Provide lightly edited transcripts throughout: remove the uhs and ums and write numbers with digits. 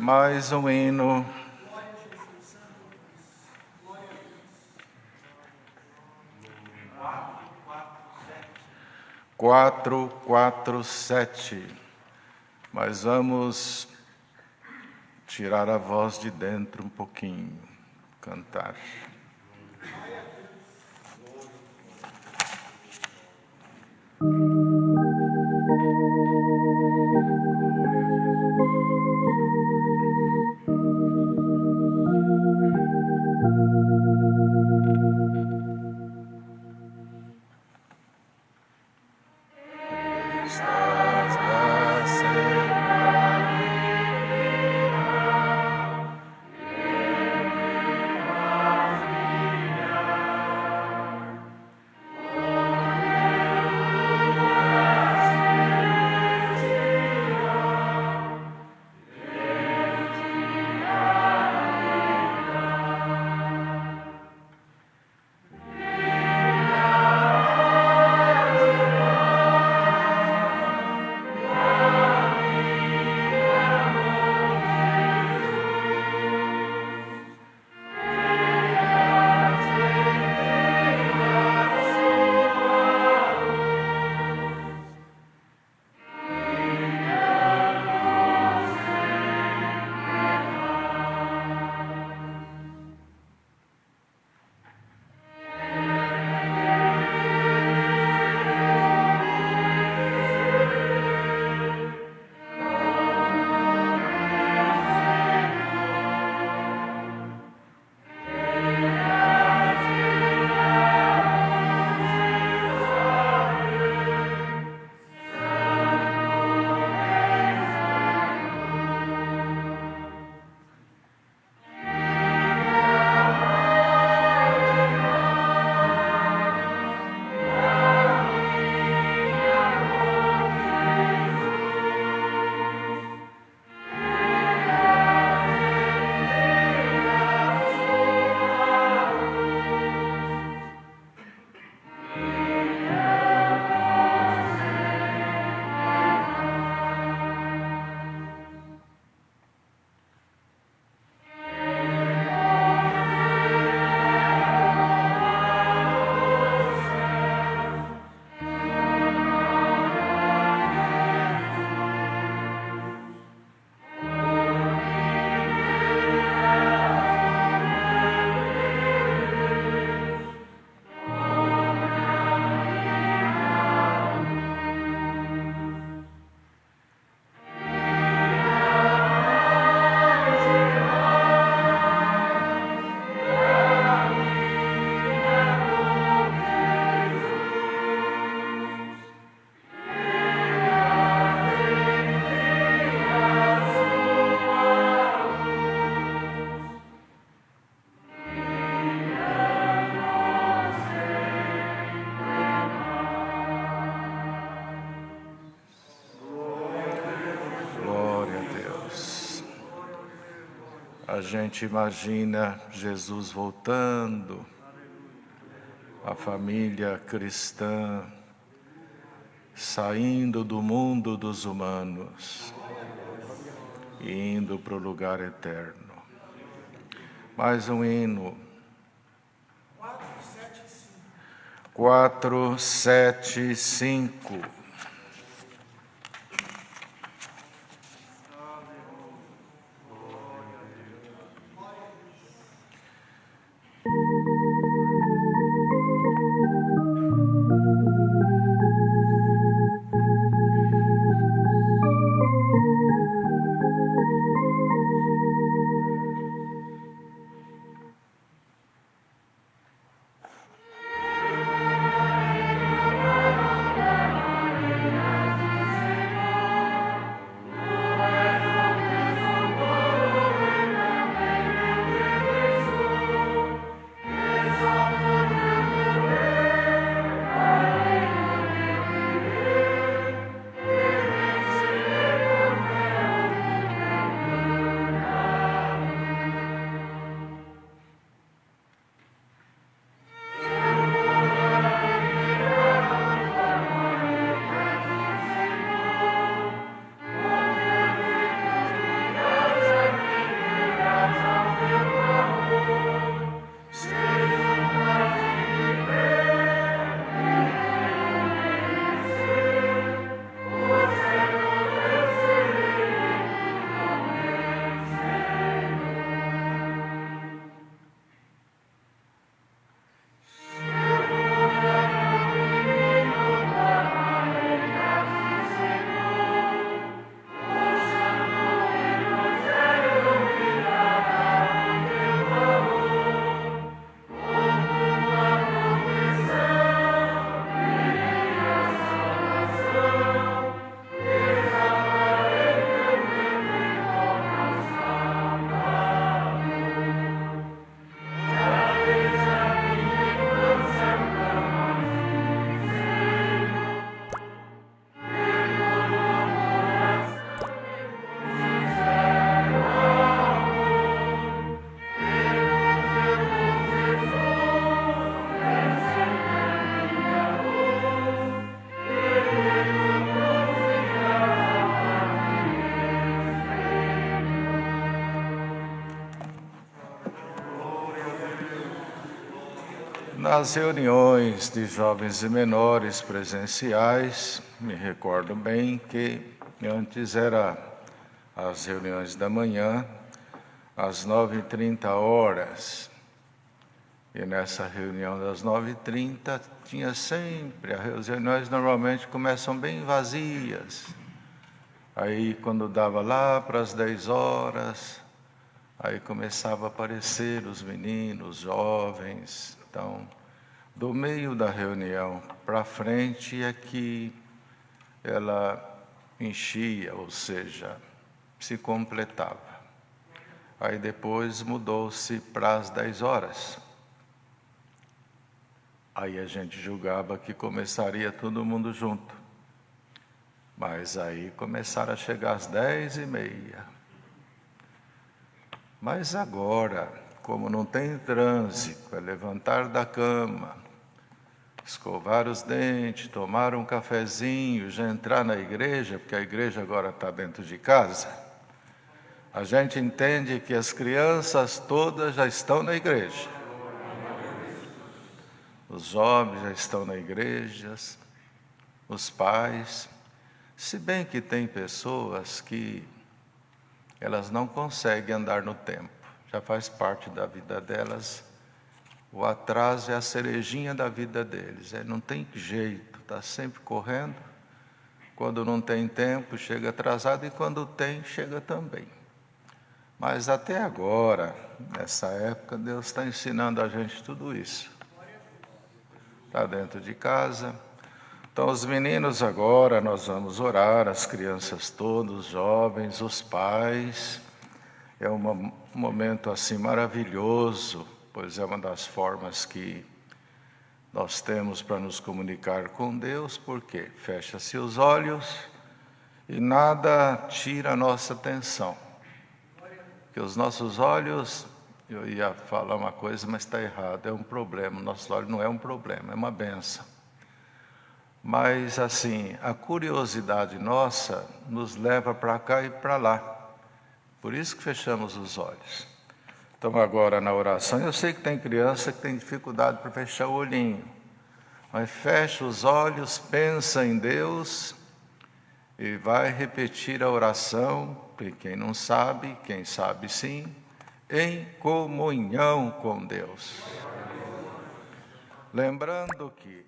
Mais um hino. 447. Mas vamos tirar a voz de dentro um pouquinho, cantar. A gente imagina Jesus voltando, a família cristã saindo do mundo dos humanos e indo para o lugar eterno. Mais um hino. 475. Nas reuniões de jovens e menores presenciais, me recordo bem que antes era as reuniões da manhã, às 9h30. E nessa reunião das 9h30 tinha sempre, as reuniões normalmente começam bem vazias. Aí quando dava lá para as 10h, aí começava a aparecer os meninos, jovens. Então, do meio da reunião para frente é que ela enchia, ou seja, se completava. Aí depois mudou-se para as 10h. Aí a gente julgava que começaria todo mundo junto. Mas aí começaram a chegar às 10h30. Mas agora, como não tem trânsito, é levantar da cama, escovar os dentes, tomar um cafezinho, já entrar na igreja, porque a igreja agora está dentro de casa, a gente entende que as crianças todas já estão na igreja. Os jovens já estão na igreja, os pais, se bem que tem pessoas que elas não conseguem andar no tempo, já faz parte da vida delas, o atraso é a cerejinha da vida deles, não tem jeito, está sempre correndo, quando não tem tempo chega atrasado e quando tem, chega também. Mas até agora, nessa época, Deus está ensinando a gente tudo isso. Está dentro de casa. Então, os meninos agora, nós vamos orar, as crianças todos, os jovens, os pais. É um momento assim maravilhoso, pois é uma das formas que nós temos para nos comunicar com Deus, porque fecha-se os olhos e nada tira a nossa atenção. Porque os nossos olhos, eu ia falar uma coisa, mas está errado, é um problema. Nossos olhos não é um problema, é uma bênção. Mas assim, a curiosidade nossa nos leva para cá e para lá. Por isso que fechamos os olhos. Então agora na oração, eu sei que tem criança que tem dificuldade para fechar o olhinho. Mas fecha os olhos, pensa em Deus e vai repetir a oração, para quem não sabe, quem sabe sim, em comunhão com Deus. Lembrando que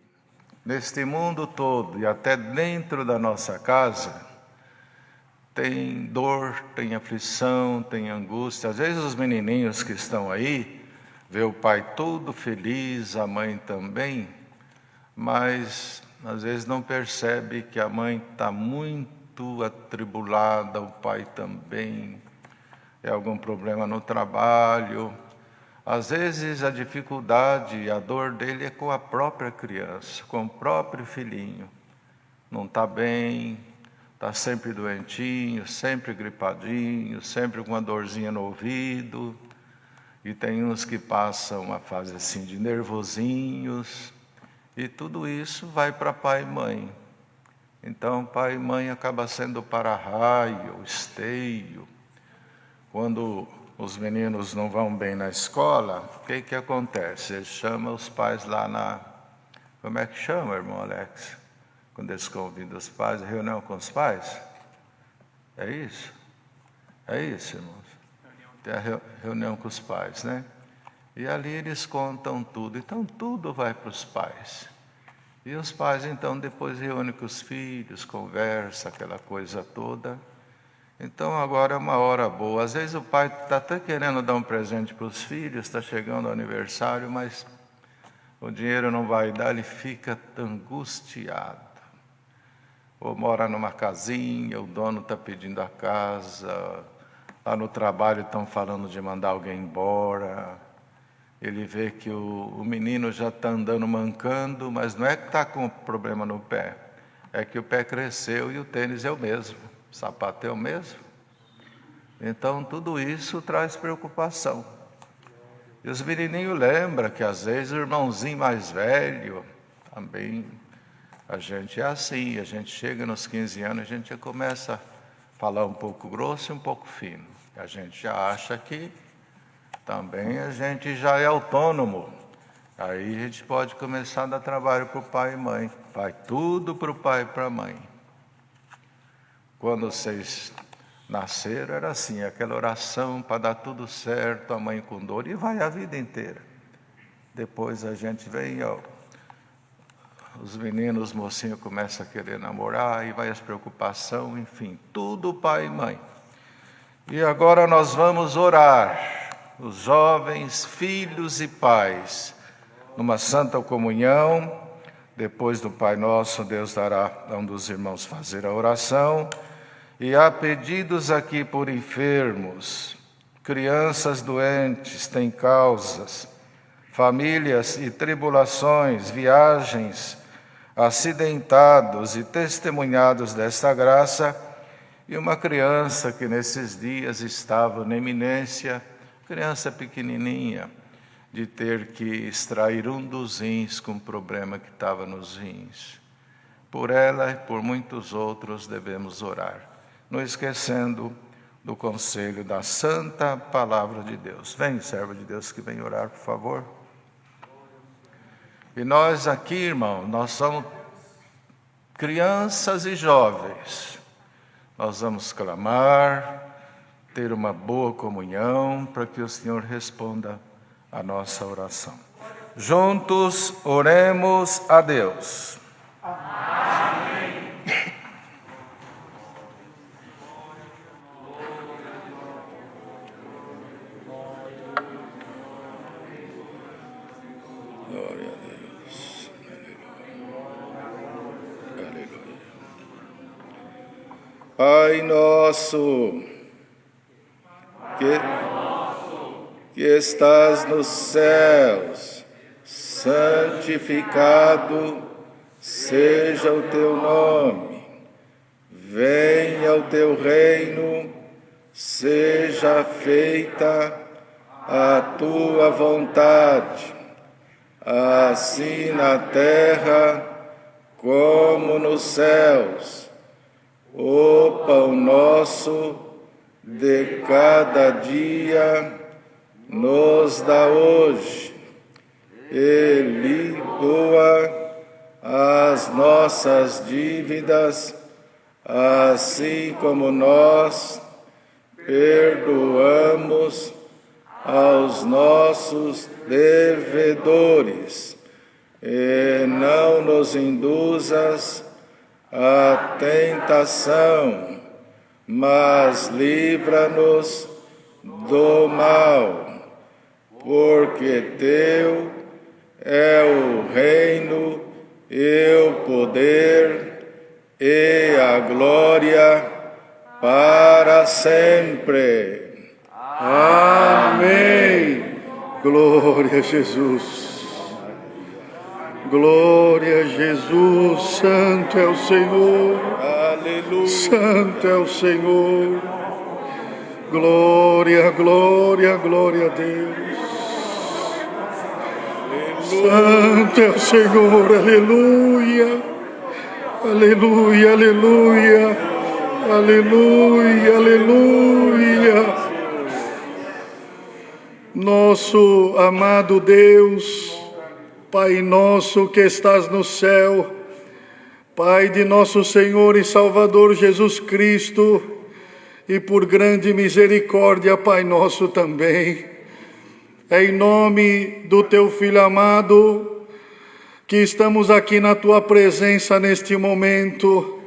neste mundo todo e até dentro da nossa casa, tem dor, tem aflição, tem angústia. Às vezes os menininhos que estão aí, vê o pai todo feliz, a mãe também, mas às vezes não percebe que a mãe está muito atribulada, o pai também, é algum problema no trabalho. Às vezes a dificuldade e a dor dele é com a própria criança, com o próprio filhinho. Não está bem, está sempre doentinho, sempre gripadinho, sempre com uma dorzinha no ouvido. E tem uns que passam uma fase assim de nervosinhos. E tudo isso vai para pai e mãe. Então, pai e mãe acaba sendo para-raio, esteio. Quando os meninos não vão bem na escola, o que acontece? Eles chamam os pais lá na... Como é que chama, irmão Alex? Quando eles convidam os pais, reunião com os pais? É isso? É isso, irmãos? Tem a reunião com os pais, né? E ali eles contam tudo. Então, tudo vai para os pais. E os pais, então, depois reúnem com os filhos, conversa, aquela coisa toda. Então, agora é uma hora boa. Às vezes o pai está até querendo dar um presente para os filhos, está chegando o aniversário, mas o dinheiro não vai dar, ele fica angustiado. Ou mora numa casinha, o dono está pedindo a casa, lá no trabalho estão falando de mandar alguém embora. Ele vê que o menino já está andando mancando, mas não é que está com problema no pé, é que o pé cresceu e o tênis é o mesmo, o sapato é o mesmo. Então tudo isso traz preocupação. E os menininhos lembram que às vezes o irmãozinho mais velho também, a gente é assim, a gente chega nos 15 anos, a gente já começa a falar um pouco grosso e um pouco fino. A gente já acha que também a gente já é autônomo. Aí a gente pode começar a dar trabalho para o pai e mãe. Vai tudo para o pai e para a mãe. Quando vocês nasceram era assim, aquela oração para dar tudo certo, a mãe com dor, e vai a vida inteira. Depois a gente vem, ó, os meninos, os mocinhos começam a querer namorar, e vai as preocupações, enfim, tudo pai e mãe. E agora nós vamos orar, os jovens, filhos e pais, numa santa comunhão. Depois do Pai Nosso, Deus dará a um dos irmãos fazer a oração. E há pedidos aqui por enfermos, crianças doentes, têm causas, famílias e tribulações, viagens, acidentados e testemunhados desta graça, e uma criança que nesses dias estava na iminência, criança pequenininha, de ter que extrair um dos rins com um problema que estava nos rins. Por ela e por muitos outros devemos orar, não esquecendo do conselho da santa palavra de Deus. Vem, servo de Deus, que vem orar, por favor. E nós aqui, irmão, nós somos crianças e jovens. Nós vamos clamar, ter uma boa comunhão, para que o Senhor responda a nossa oração. Juntos oremos a Deus. Amém. Glória a Deus. Aleluia. Pai nosso, que estás nos céus, santificado seja o teu nome. Venha o teu reino, seja feita a tua vontade, assim na terra como nos céus. O pão nosso de cada dia nos dá hoje, e perdoa as nossas dívidas, assim como nós perdoamos aos nossos devedores, e não nos induzas à tentação, mas livra-nos do mal, porque teu é o reino e o poder e a glória para sempre. Amém. Glória a Jesus. Glória a Jesus. Santo é o Senhor. Aleluia. Santo é o Senhor. Glória, glória, glória a Deus. Santo é o Senhor. Aleluia. Aleluia, aleluia. Aleluia, aleluia. Nosso amado Deus, Pai nosso que estás no céu, Pai de nosso Senhor e Salvador Jesus Cristo, e por grande misericórdia, Pai nosso também, é em nome do Teu Filho amado que estamos aqui na Tua presença neste momento.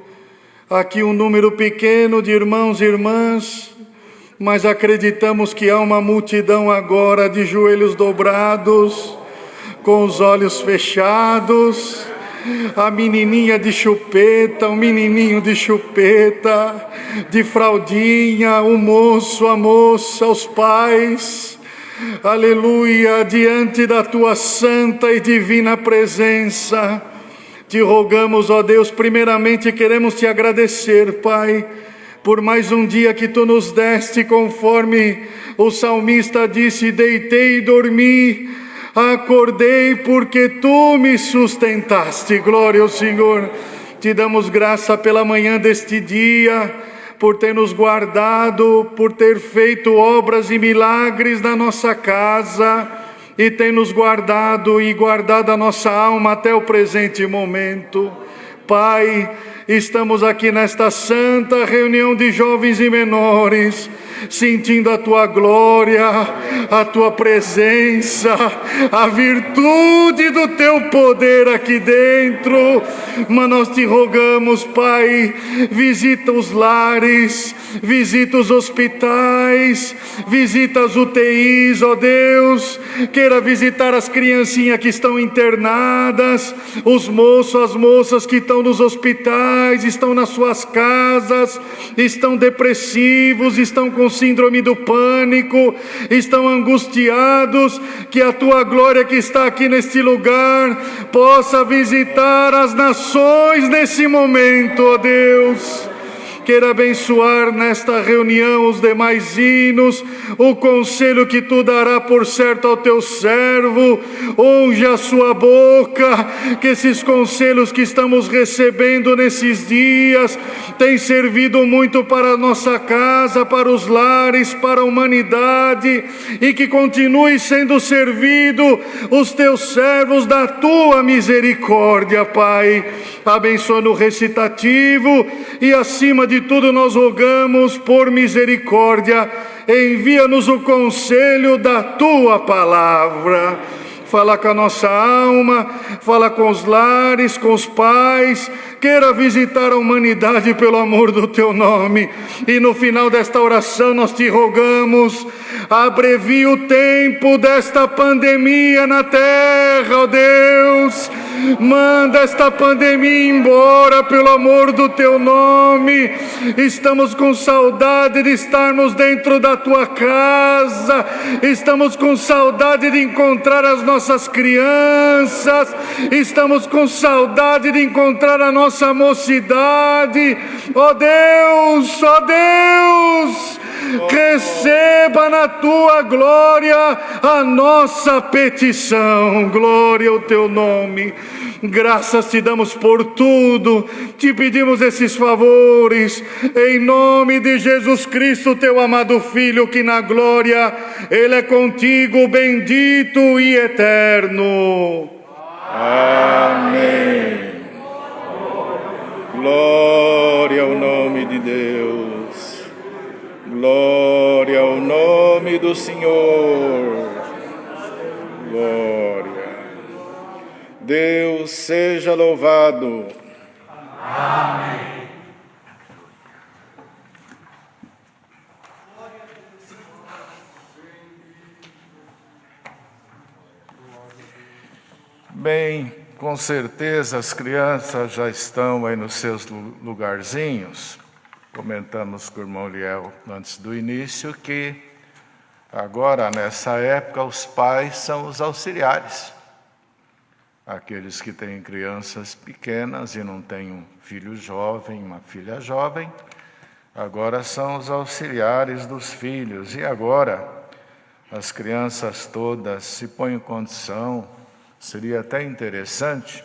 Aqui um número pequeno de irmãos e irmãs, mas acreditamos que há uma multidão agora de joelhos dobrados, com os olhos fechados, a menininha de chupeta, o menininho de chupeta, de fraldinha, o moço, a moça, os pais, aleluia, diante da Tua santa e divina presença, te rogamos, ó Deus, primeiramente queremos te agradecer, Pai, por mais um dia que Tu nos deste, conforme o salmista disse, deitei e dormi, acordei porque Tu me sustentaste. Glória ao Senhor. Te damos graça pela manhã deste dia, por ter nos guardado, por ter feito obras e milagres na nossa casa, e tem nos guardado e guardado a nossa alma até o presente momento. Pai, estamos aqui nesta santa reunião de jovens e menores, sentindo a Tua glória, a Tua presença, a virtude do Teu poder aqui dentro. Mas nós te rogamos, Pai, visita os lares, visita os hospitais, visita as UTIs, ó Deus, queira visitar as criancinhas que estão internadas, os moços, as moças que estão nos hospitais, estão nas suas casas, estão depressivos, estão com síndrome do pânico, estão angustiados, que a Tua glória que está aqui neste lugar possa visitar as nações nesse momento, ó Deus. Queira abençoar nesta reunião os demais hinos, o conselho que Tu dará por certo ao Teu servo, unge a sua boca, que esses conselhos que estamos recebendo nesses dias têm servido muito para a nossa casa, para os lares, para a humanidade, e que continue sendo servido os Teus servos da Tua misericórdia, Pai. Abençoa no recitativo e acima de tudo nós rogamos por misericórdia, envia-nos o conselho da Tua palavra. Fala com a nossa alma, fala com os lares, com os pais, queira visitar a humanidade pelo amor do Teu nome. E no final desta oração nós te rogamos, abrevia o tempo desta pandemia na terra, ó Deus. Manda esta pandemia embora pelo amor do Teu nome. Estamos com saudade de estarmos dentro da Tua casa, estamos com saudade de encontrar as nossas crianças, estamos com saudade de encontrar a nossa mocidade. Ó Deus, ó Deus, receba na Tua glória a nossa petição. Glória ao Teu nome. Graças Te damos por tudo, Te pedimos esses favores, em nome de Jesus Cristo, Teu amado Filho, que na glória Ele é contigo, bendito e eterno. Amém. Glória ao nome de Deus, glória ao nome do Senhor, glória. Deus seja louvado. Amém. Bem, com certeza as crianças já estão aí nos seus lugarzinhos. Comentamos com o irmão Liel antes do início que agora, nessa época, os pais são os auxiliares. Aqueles que têm crianças pequenas e não têm um filho jovem, uma filha jovem, agora são os auxiliares dos filhos. E agora, as crianças todas se põem em condição, seria até interessante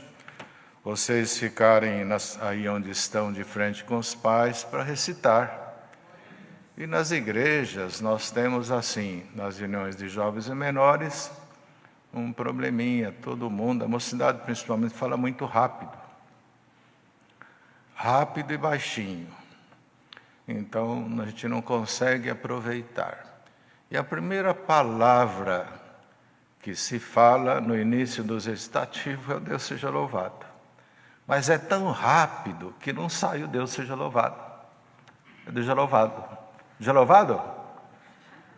vocês ficarem aí onde estão, de frente com os pais, para recitar. E nas igrejas, nós temos assim, nas reuniões de jovens e menores, um probleminha, todo mundo, a mocidade principalmente, fala muito rápido. Rápido e baixinho. Então, a gente não consegue aproveitar. E a primeira palavra que se fala no início dos recitativos é o Deus seja louvado. Mas é tão rápido que não sai o Deus seja louvado. É Deus seja louvado. Seja louvado?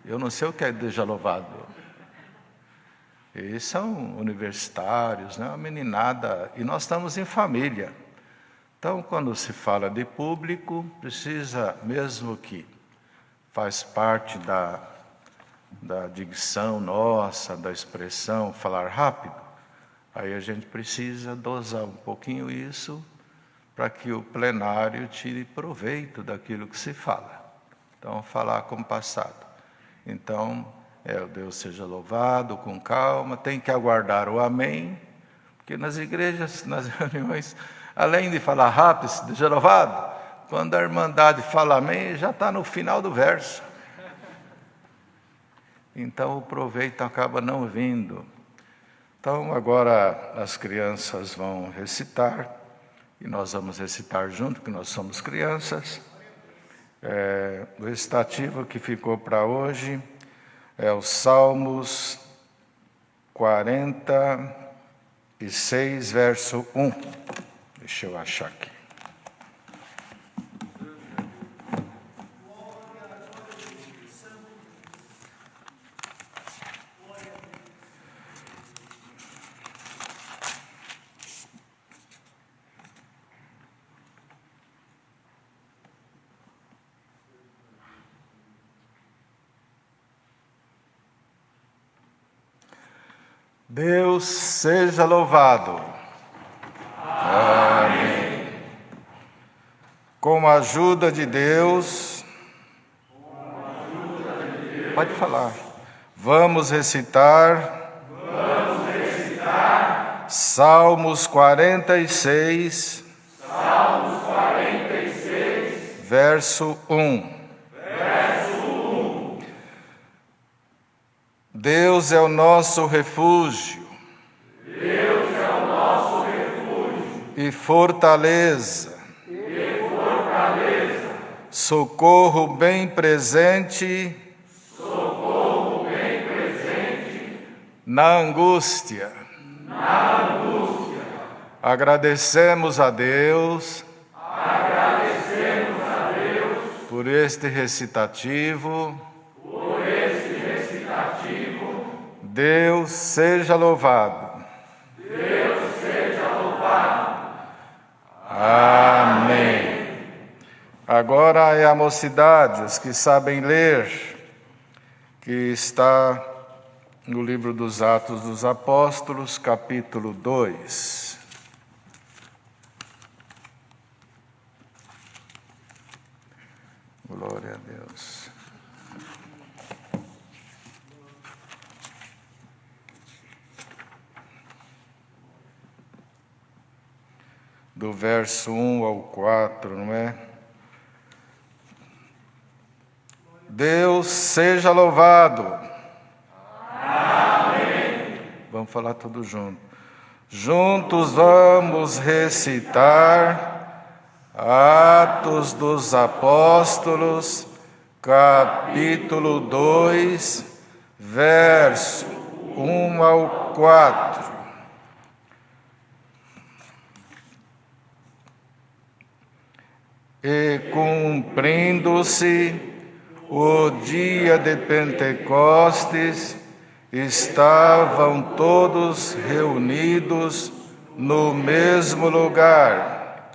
Eu não sei o que é Deus seja louvado. Eles são universitários, né? Uma meninada, e nós estamos em família. Então, quando se fala de público, precisa, mesmo que faz parte da dicção nossa, da expressão, falar rápido, aí a gente precisa dosar um pouquinho isso, para que o plenário tire proveito daquilo que se fala. Então, falar com passado. Então, o Deus seja louvado, com calma, tem que aguardar o amém, porque nas igrejas, nas reuniões, além de falar rápido, seja louvado, quando a irmandade fala amém, já está no final do verso. então o proveito acaba não vindo. Então agora as crianças vão recitar, e nós vamos recitar junto, que nós somos crianças. O recitativo que ficou para hoje é os Salmos 46, verso 1. Deixa eu achar aqui. Deus seja louvado. Amém. Com a ajuda de Deus, pode falar. Vamos recitar Salmos 46, verso 1. Deus é o nosso refúgio, e fortaleza, socorro bem presente, na angústia. Agradecemos a Deus por este recitativo. Deus seja louvado. Amém. Agora é a mocidade, os que sabem ler, que está no livro dos Atos dos Apóstolos, capítulo 2. Glória a Deus. Do verso 1 ao 4, não é? Deus seja louvado. Amém. Vamos falar tudo junto. Juntos vamos recitar Atos dos Apóstolos, capítulo 2, verso 1 ao 4. E cumprindo-se o dia de Pentecostes, estavam todos reunidos no mesmo lugar.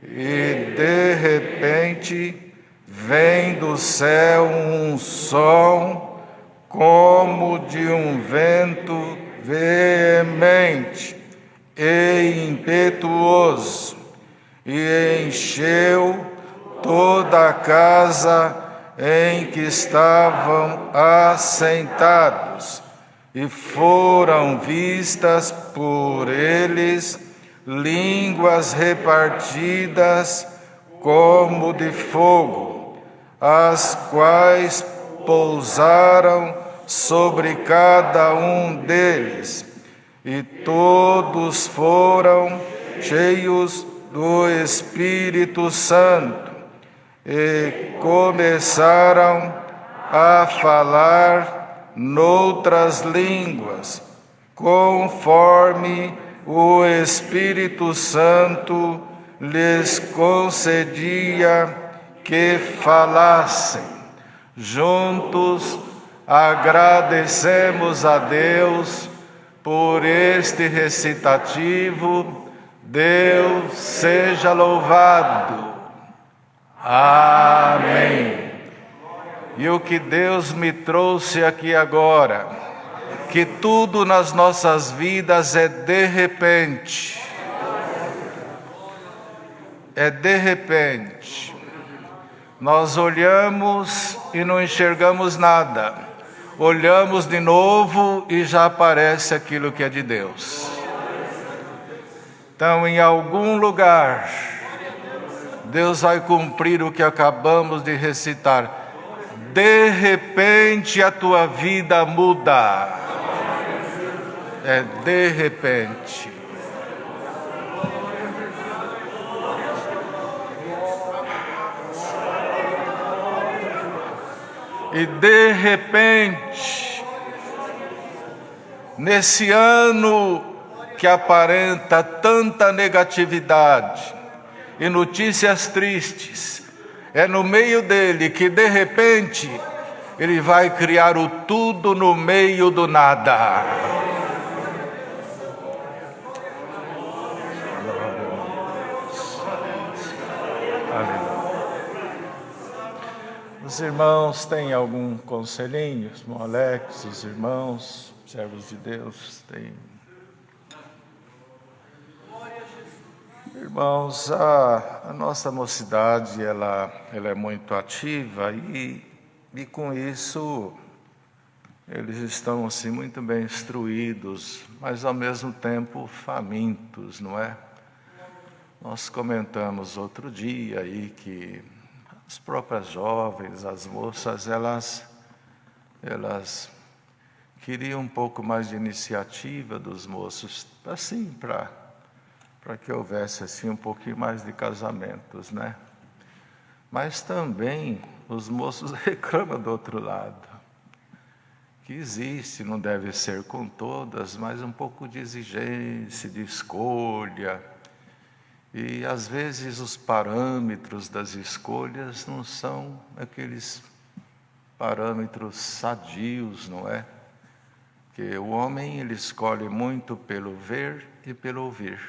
E de repente vem do céu um som como de um vento veemente e impetuoso, e encheu toda a casa em que estavam assentados, e foram vistas por eles línguas repartidas como de fogo, as quais pousaram sobre cada um deles, e todos foram cheios do Espírito Santo, e começaram a falar noutras línguas, conforme o Espírito Santo lhes concedia que falassem. Juntos agradecemos a Deus por este recitativo. Deus seja louvado. Amém. E o que Deus me trouxe aqui agora, que tudo nas nossas vidas é de repente. É de repente. Nós olhamos e não enxergamos nada. Olhamos de novo e já aparece aquilo que é de Deus. Então, em algum lugar, Deus vai cumprir o que acabamos de recitar. de repente a tua vida muda. É de repente. E de repente, nesse ano que aparenta tanta negatividade e notícias tristes, é no meio dele que de repente ele vai criar o tudo no meio do nada. Os irmãos têm algum conselhinho? Irmão Alex, os irmãos, servos de Deus, têm. Irmãos, a nossa mocidade, ela é muito ativa e com isso eles estão assim muito bem instruídos, mas ao mesmo tempo famintos, não é? Nós comentamos outro dia aí que as próprias jovens, as moças, elas queriam um pouco mais de iniciativa dos moços, assim, para que houvesse assim um pouquinho mais de casamentos, né? Mas também os moços reclamam do outro lado, que existe, não deve ser com todas, mas um pouco de exigência, de escolha. E às vezes os parâmetros das escolhas não são aqueles parâmetros sadios, não é? Porque o homem ele escolhe muito pelo ver e pelo ouvir.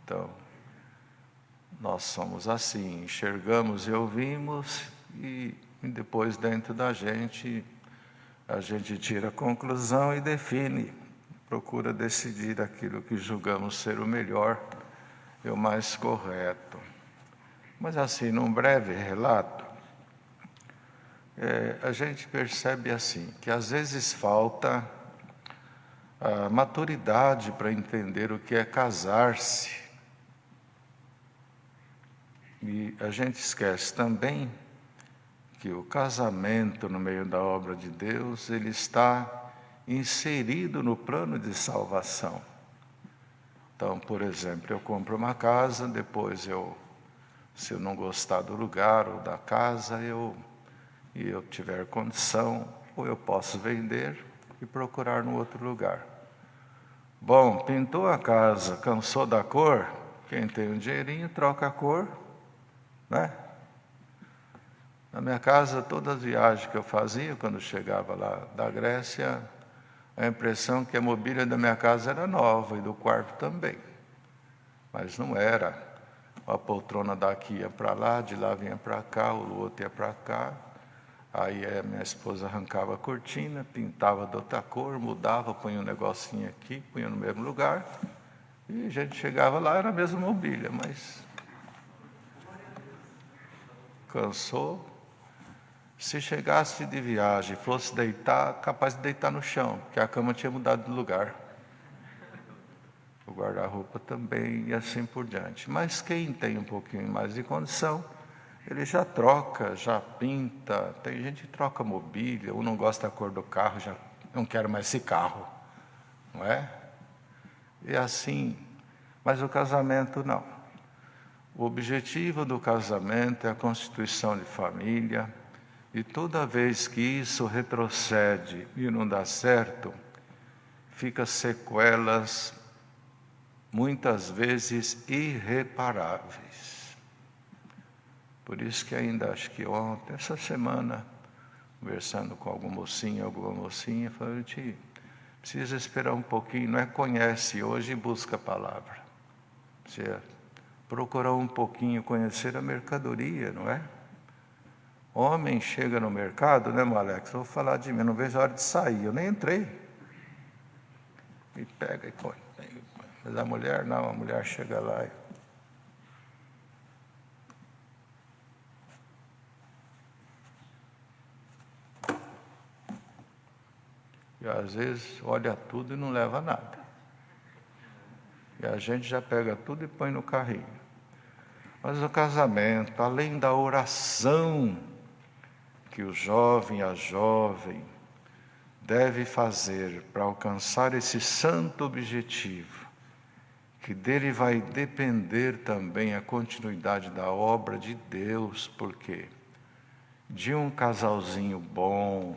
Então, nós somos assim, enxergamos e ouvimos e depois dentro da gente a gente tira a conclusão e define. Procura decidir aquilo que julgamos ser o melhor e o mais correto. Mas assim, num breve relato, a gente percebe assim, que às vezes falta a maturidade para entender o que é casar-se. E a gente esquece também que o casamento no meio da obra de Deus, ele está inserido no plano de salvação. Então, por exemplo, eu compro uma casa, depois se eu não gostar do lugar ou da casa, e eu tiver condição, ou eu posso vender e procurar no outro lugar. Bom, pintou a casa, cansou da cor, quem tem um dinheirinho troca a cor, né? Na minha casa, todas as viagens que eu fazia, quando chegava lá da Grécia, a impressão que a mobília da minha casa era nova e do quarto também. Mas não era. A poltrona daqui ia para lá, de lá vinha para cá, o outro ia para cá. Aí a minha esposa arrancava a cortina, pintava de outra cor, mudava, punha um negocinho aqui, punha no mesmo lugar. E a gente chegava lá, era a mesma mobília, mas cansou. Se chegasse de viagem, fosse deitar, capaz de deitar no chão, porque a cama tinha mudado de lugar. O guarda-roupa também e assim por diante. Mas quem tem um pouquinho mais de condição, ele já troca, já pinta. Tem gente que troca mobília, ou não gosta da cor do carro, já não quero mais esse carro, não é? E assim, mas o casamento não. O objetivo do casamento é a constituição de família, e toda vez que isso retrocede e não dá certo, fica sequelas, muitas vezes irreparáveis. Por isso que ainda acho que ontem, essa semana, conversando com alguma mocinha, falei, a gente precisa esperar um pouquinho, não é conhece hoje e busca a palavra. Precisa procurar um pouquinho conhecer a mercadoria, não é? Homem chega no mercado, né, Alex? Eu vou falar de mim, não vejo a hora de sair, eu nem entrei. E pega e põe. Mas a mulher não, a mulher chega lá e às vezes olha tudo e não leva nada. E a gente já pega tudo e põe no carrinho. Mas o casamento, além da oração, que o jovem e a jovem deve fazer para alcançar esse santo objetivo, que dele vai depender também a continuidade da obra de Deus, porque de um casalzinho bom,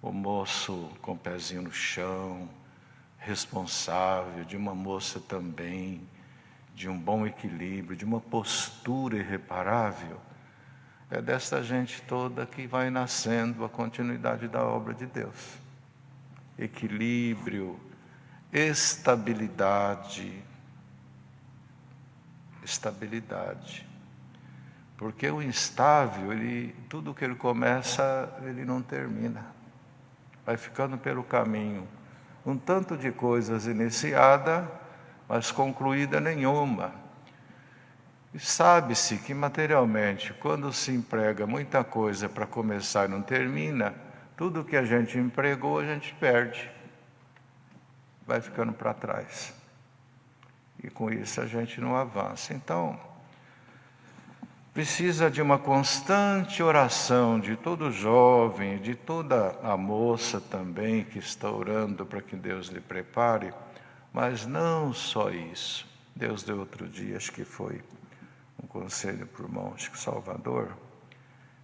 o moço com o pezinho no chão, responsável, de uma moça também, de um bom equilíbrio, de uma postura irreparável, é desta gente toda que vai nascendo a continuidade da obra de Deus. Equilíbrio, estabilidade. Porque o instável, tudo que ele começa, ele não termina. Vai ficando pelo caminho. Um tanto de coisas iniciada, mas concluída nenhuma. E sabe-se que materialmente, quando se emprega muita coisa para começar e não termina, tudo que a gente empregou, a gente perde. Vai ficando para trás. E com isso a gente não avança. Então, precisa de uma constante oração de todo jovem, de toda a moça também que está orando para que Deus lhe prepare, mas não só isso. Deus deu outro dia, acho que foi um conselho para o irmão Salvador,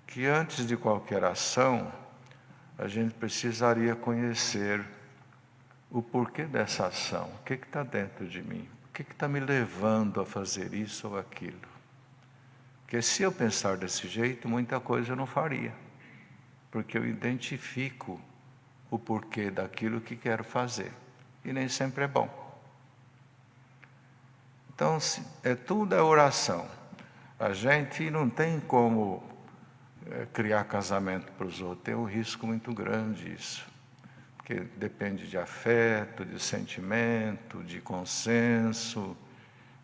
que antes de qualquer ação, a gente precisaria conhecer o porquê dessa ação, o que está dentro de mim, o que está me levando a fazer isso ou aquilo. Porque se eu pensar desse jeito, muita coisa eu não faria, porque eu identifico o porquê daquilo que quero fazer, e nem sempre é bom. Então, tudo é oração. A gente não tem como criar casamento para os outros, tem um risco muito grande isso. Porque depende de afeto, de sentimento, de consenso,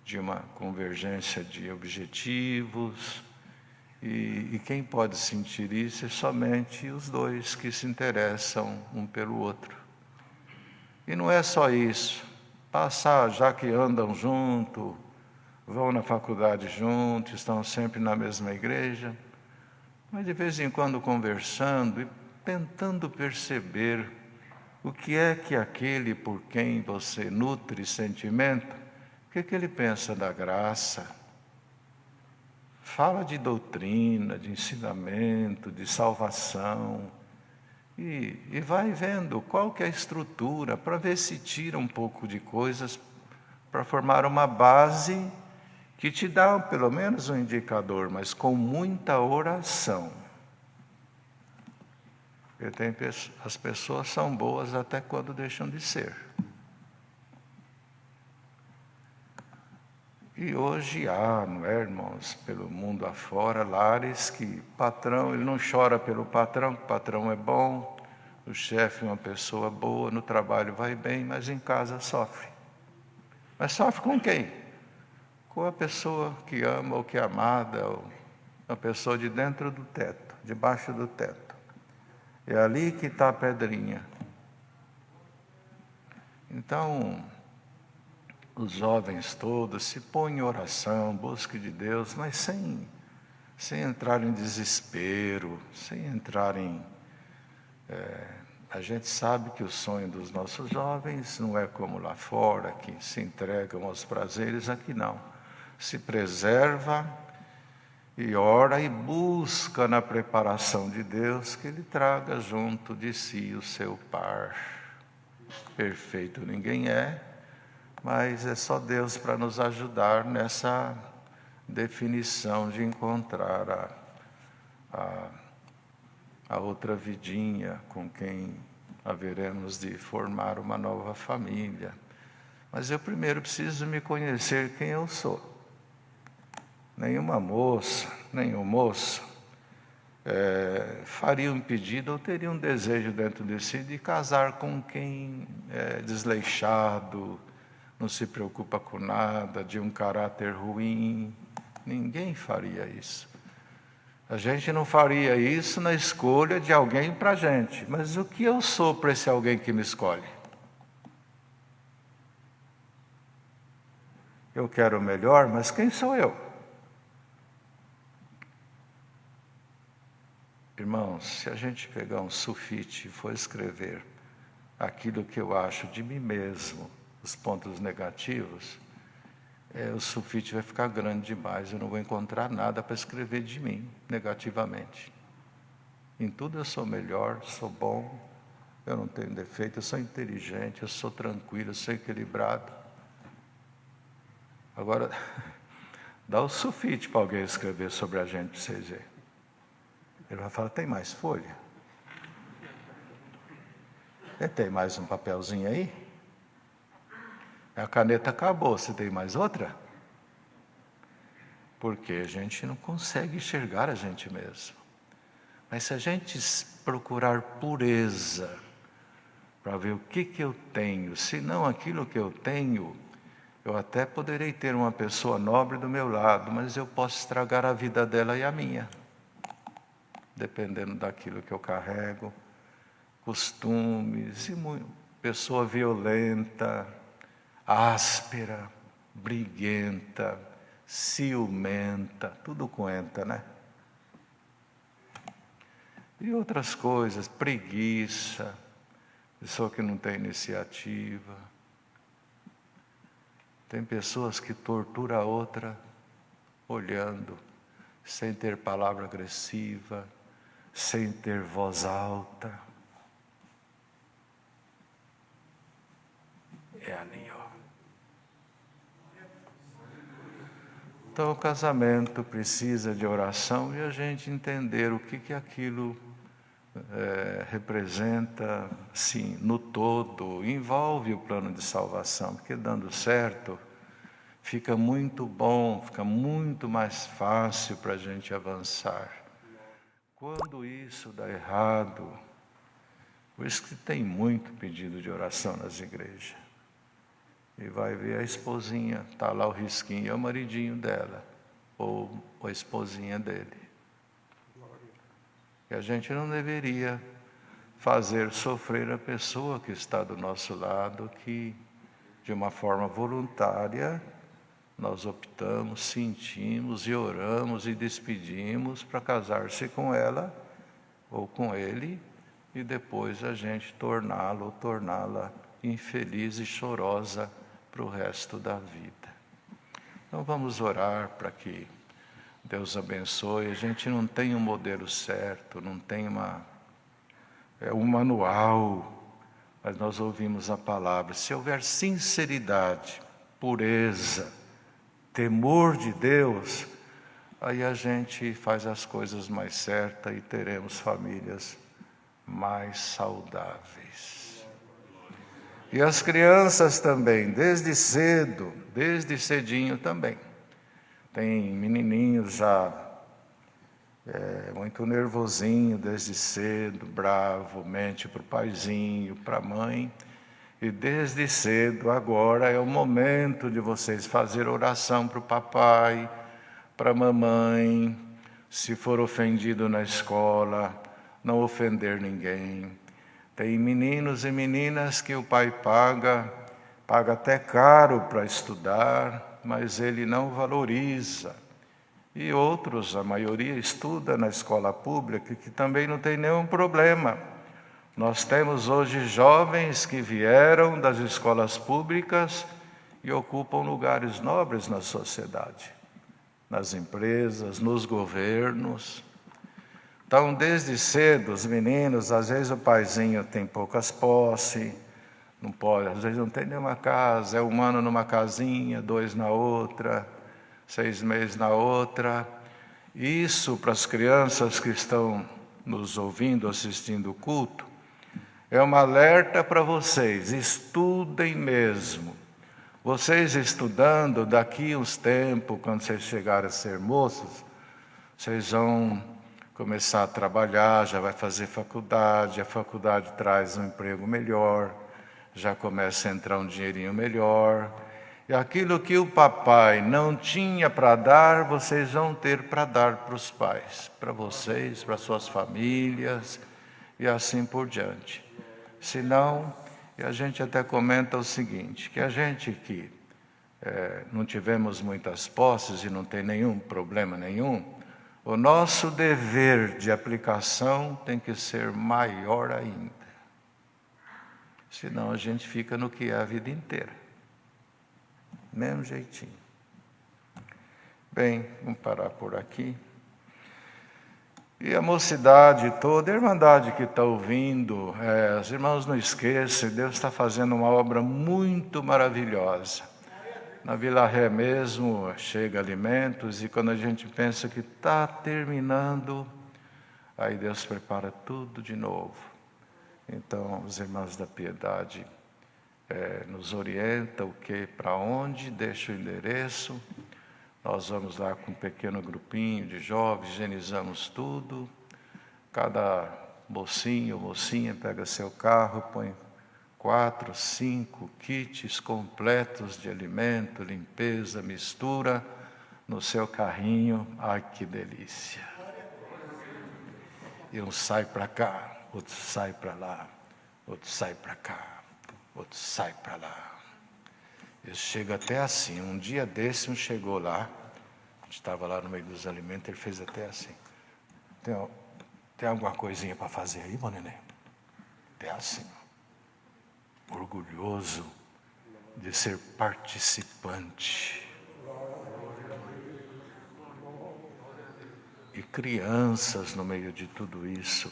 de uma convergência de objetivos. E quem pode sentir isso é somente os dois que se interessam um pelo outro. E não é só isso. Já que andam juntos, vão na faculdade juntos, estão sempre na mesma igreja, mas de vez em quando conversando e tentando perceber o que é que aquele por quem você nutre sentimento, o que é que ele pensa da graça? Fala de doutrina, de ensinamento, de salvação. E vai vendo qual que é a estrutura, para ver se tira um pouco de coisas, para formar uma base que te dá pelo menos um indicador, mas com muita oração. As pessoas são boas até quando deixam de ser. E hoje há, não é, irmãos, pelo mundo afora, lares que patrão, ele não chora pelo patrão, que o patrão é bom, o chefe é uma pessoa boa, no trabalho vai bem, mas em casa sofre. Mas sofre com quem? Com a pessoa que ama ou que é amada, ou a pessoa de dentro do teto, debaixo do teto. É ali que está a pedrinha. Então, os jovens todos se põem em oração, busque de Deus, mas sem entrar em desespero, sem entrar em... a gente sabe que o sonho dos nossos jovens não é como lá fora, que se entregam aos prazeres, aqui não. Se preserva e ora e busca na preparação de Deus que Ele traga junto de si o seu par. Perfeito ninguém é, mas é só Deus para nos ajudar nessa definição de encontrar a outra vidinha com quem haveremos de formar uma nova família. Mas eu primeiro preciso me conhecer quem eu sou. Nenhuma moça, nenhum moço faria um pedido ou teria um desejo dentro de si de casar com quem é desleixado, não se preocupa com nada, de um caráter ruim. Ninguém faria isso. A gente não faria isso na escolha de alguém para a gente. Mas o que eu sou para esse alguém que me escolhe? Eu quero o melhor, mas quem sou eu? Irmãos, se a gente pegar um sulfite e for escrever aquilo que eu acho de mim mesmo, os pontos negativos, o sulfite vai ficar grande demais, eu não vou encontrar nada para escrever de mim negativamente. Em tudo eu sou melhor, sou bom, eu não tenho defeito, eu sou inteligente, eu sou tranquilo, eu sou equilibrado. Agora, dá o sulfite para alguém escrever sobre a gente, para vocês verem. Ele vai falar, tem mais folha? Tem mais um papelzinho aí? A caneta acabou, você tem mais outra? Porque a gente não consegue enxergar a gente mesmo. Mas se a gente procurar pureza, para ver o que eu tenho, se não aquilo que eu tenho, eu até poderei ter uma pessoa nobre do meu lado, mas eu posso estragar a vida dela e a minha, dependendo daquilo que eu carrego, costumes, pessoa violenta, áspera, briguenta, ciumenta, tudo conta, né? E outras coisas, preguiça, pessoa que não tem iniciativa. Tem pessoas que torturam a outra olhando, sem ter palavra agressiva, sem ter voz alta. É ali, ó. Então o casamento precisa de oração e a gente entender o que aquilo representa, sim, no todo, envolve o plano de salvação, porque dando certo, fica muito bom, fica muito mais fácil para a gente avançar. Quando isso dá errado, por isso que tem muito pedido de oração nas igrejas. E vai ver a esposinha, está lá o risquinho, é o maridinho dela, ou a esposinha dele. E a gente não deveria fazer sofrer a pessoa que está do nosso lado, que de uma forma voluntária nós optamos, sentimos e oramos e despedimos para casar-se com ela ou com ele e depois a gente torná-lo ou torná-la infeliz e chorosa para o resto da vida. Então vamos orar para que Deus abençoe. A gente não tem um modelo certo, não tem um manual, mas nós ouvimos a palavra. Se houver sinceridade, pureza, temor de Deus, aí a gente faz as coisas mais certas e teremos famílias mais saudáveis. E as crianças também, desde cedo, desde cedinho também. Tem menininhos já muito nervosinho desde cedo, bravo, mente para o paizinho, para a mãe. E desde cedo, agora é o momento de vocês fazer oração para o papai, para a mamãe, se for ofendido na escola, não ofender ninguém. Tem meninos e meninas que o pai paga até caro para estudar, mas ele não valoriza. E outros, a maioria, estuda na escola pública, que também não tem nenhum problema. Nós temos hoje jovens que vieram das escolas públicas e ocupam lugares nobres na sociedade, nas empresas, nos governos. Então, desde cedo, os meninos, às vezes o paizinho tem poucas posses, não pode, às vezes não tem nenhuma casa, é um ano numa casinha, 2 na outra, 6 meses na outra. Isso, para as crianças que estão nos ouvindo, assistindo o culto, é um alerta para vocês, estudem mesmo. Vocês estudando, daqui uns tempos, quando vocês chegarem a ser moços, vocês vão começar a trabalhar, já vai fazer faculdade, a faculdade traz um emprego melhor, já começa a entrar um dinheirinho melhor. E aquilo que o papai não tinha para dar, vocês vão ter para dar para os pais, para vocês, para suas famílias e assim por diante. Senão, e a gente até comenta o seguinte, que a gente que não tivemos muitas posses e não tem nenhum problema nenhum, o nosso dever de aplicação tem que ser maior ainda. Senão a gente fica no que é a vida inteira. Mesmo jeitinho. Bem, vamos parar por aqui. E a mocidade toda, a irmandade que está ouvindo, os irmãos não esqueçam, Deus está fazendo uma obra muito maravilhosa. Na Vila Ré mesmo, chega alimentos, e quando a gente pensa que está terminando, aí Deus prepara tudo de novo. Então, os irmãos da piedade nos orientam para onde, deixa o endereço. Nós vamos lá com um pequeno grupinho de jovens, higienizamos tudo. Cada mocinho ou mocinha pega seu carro, põe 4, 5 kits completos de alimento, limpeza, mistura no seu carrinho. Ai, que delícia! E um sai para cá, outro sai para lá, outro sai para cá, outro sai para lá. Eu chego até assim. Um dia desse, um chegou lá, estava lá no meio dos alimentos, ele fez até assim. Tem alguma coisinha para fazer aí, meu neném? Até assim. Orgulhoso de ser participante. E crianças no meio de tudo isso.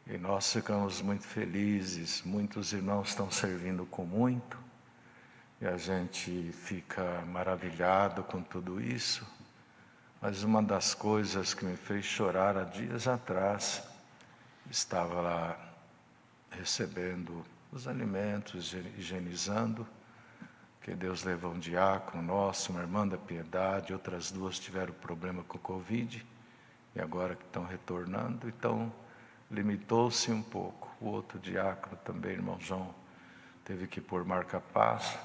E nós ficamos muito felizes, muitos irmãos estão servindo com muito. E a gente fica maravilhado com tudo isso. Mas uma das coisas que me fez chorar há dias atrás, estava lá recebendo os alimentos, higienizando, que Deus levou um diácono nosso, uma irmã da piedade, outras 2 tiveram problema com o Covid, e agora que estão retornando, então limitou-se um pouco. O outro diácono também, irmão João, teve que pôr marca-passo.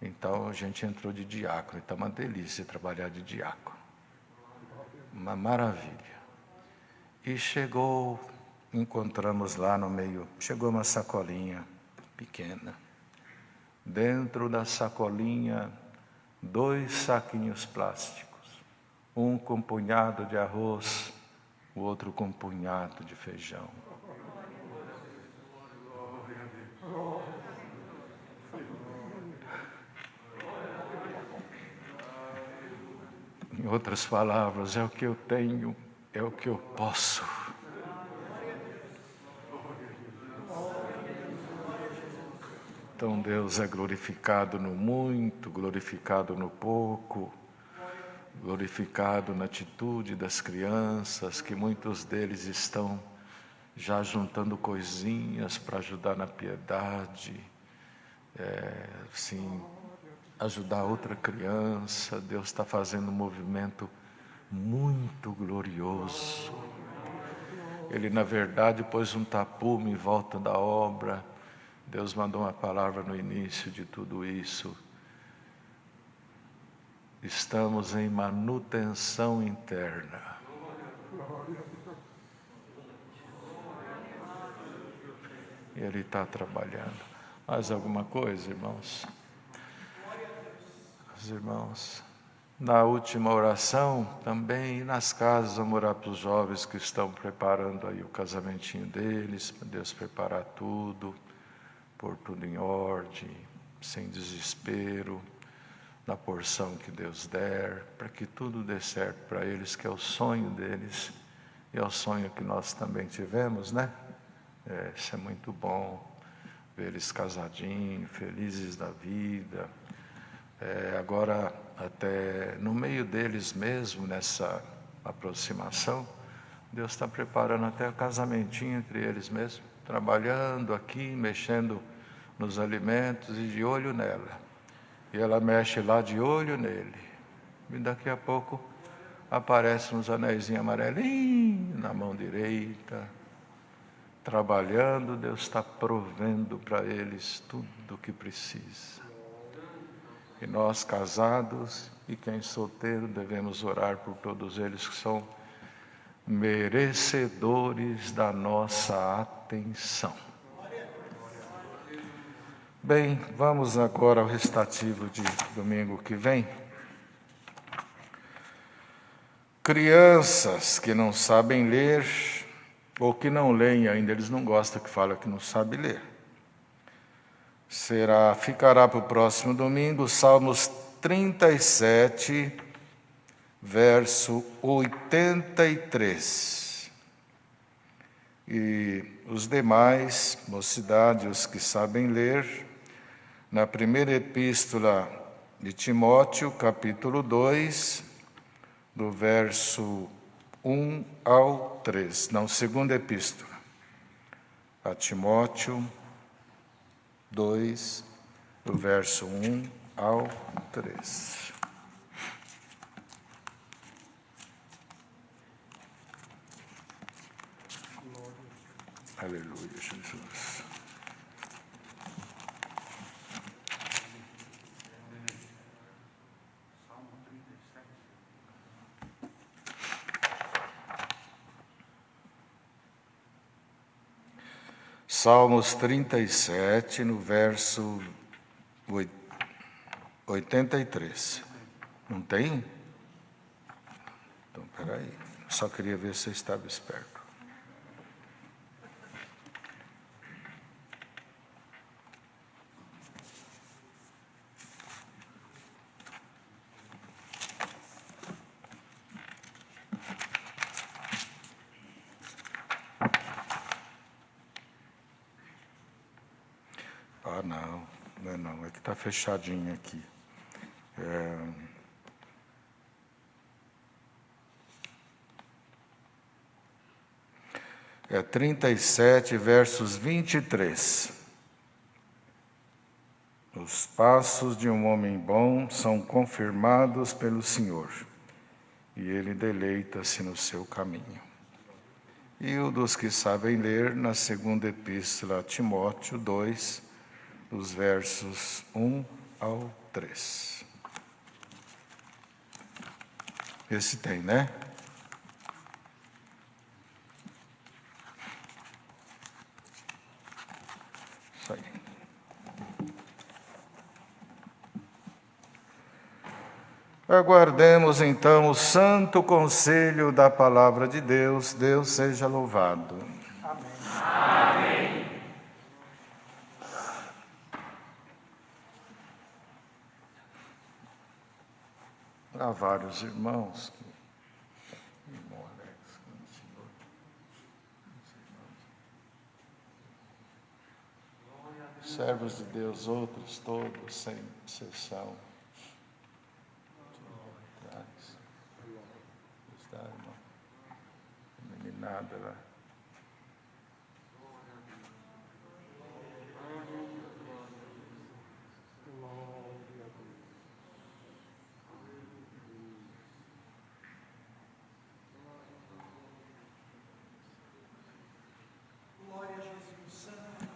Então a gente entrou de diácono, e está uma delícia trabalhar de diácono. Uma maravilha. E encontramos lá no meio, chegou uma sacolinha pequena. Dentro da sacolinha, 2 saquinhos plásticos. Um com um punhado de arroz, o outro com um punhado de feijão. Em outras palavras, é o que eu tenho, é o que eu posso. Então Deus é glorificado no muito, glorificado no pouco, glorificado na atitude das crianças, que muitos deles estão já juntando coisinhas para ajudar na piedade, sim, ajudar outra criança. Deus está fazendo um movimento muito glorioso. Ele, na verdade, pôs um tapume em volta da obra. Deus mandou uma palavra no início de tudo isso. Estamos em manutenção interna. E Ele está trabalhando. Mais alguma coisa, irmãos? Os irmãos, na última oração, também nas casas, vamos orar para os jovens que estão preparando aí o casamentinho deles, para Deus preparar tudo, pôr tudo em ordem, sem desespero, na porção que Deus der, para que tudo dê certo para eles, que é o sonho deles, e é o sonho que nós também tivemos, né? Isso é muito bom, ver eles casadinhos, felizes da vida. Agora, até no meio deles mesmo, nessa aproximação, Deus está preparando até o casamentinho entre eles mesmos, trabalhando aqui, mexendo nos alimentos e de olho nela. E ela mexe lá de olho nele. E daqui a pouco aparecem uns anéisinhos amarelinhos na mão direita. Trabalhando, Deus está provendo para eles tudo o que precisa. E nós casados e quem solteiro devemos orar por todos eles que são merecedores da nossa atenção. Bem, vamos agora ao restativo de domingo que vem. Crianças que não sabem ler, ou que não leem ainda, eles não gostam que fala que não sabe ler. Ficará para o próximo domingo, Salmos 37, verso 83. E os demais, mocidade, os que sabem ler, na primeira epístola de Timóteo, capítulo 2, do verso 1 ao 3. Não, segunda epístola a Timóteo 2, do verso 1 ao 3. Aleluia, Jesus. Salmos 37, no verso 83. Não tem? Então, peraí. Só queria ver se eu estava esperto. Ah, não. Não é não. É que está fechadinho aqui. É 37, versos 23. Os passos de um homem bom são confirmados pelo Senhor, e ele deleita-se no seu caminho. E o dos que sabem ler, na segunda epístola a Timóteo 2, dos versos 1 ao 3. Esse tem, né? Isso aí. Aguardemos então o santo conselho da palavra de Deus. Deus seja louvado. Amém. Amém. Há vários irmãos. Irmão Alex, Senhor. Servos de Deus, outros todos, sem exceção. Está, irmão? Meninada lá. Glória a Jesus Santo.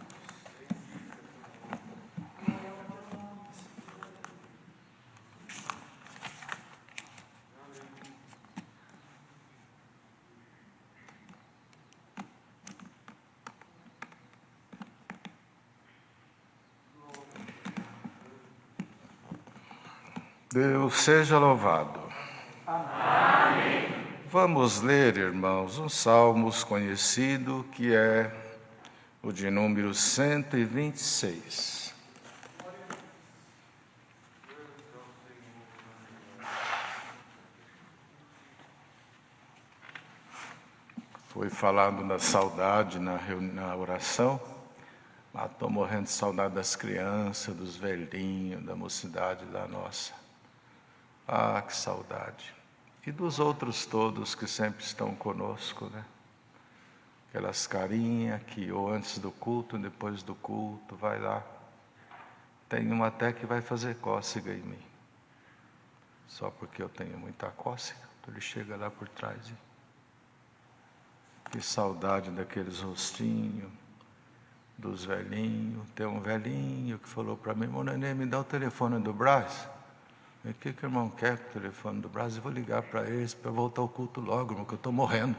Deus seja louvado. Amém. Vamos ler, irmãos, um salmos conhecido que é o de número 126. Foi falado da saudade na oração. Estou morrendo de saudade das crianças, dos velhinhos, da mocidade da nossa. Ah, que saudade. E dos outros todos que sempre estão conosco, né? Aquelas carinhas que ou antes do culto, depois do culto, vai lá. Tem uma até que vai fazer cócega em mim. Só porque eu tenho muita cócega, ele chega lá por trás e... Que saudade daqueles rostinhos, dos velhinhos. Tem um velhinho que falou para mim: Nenê, me dá o telefone do Brás. O que o irmão quer com o telefone do Brás? Eu vou ligar para eles para voltar ao culto logo, irmão, que eu estou morrendo.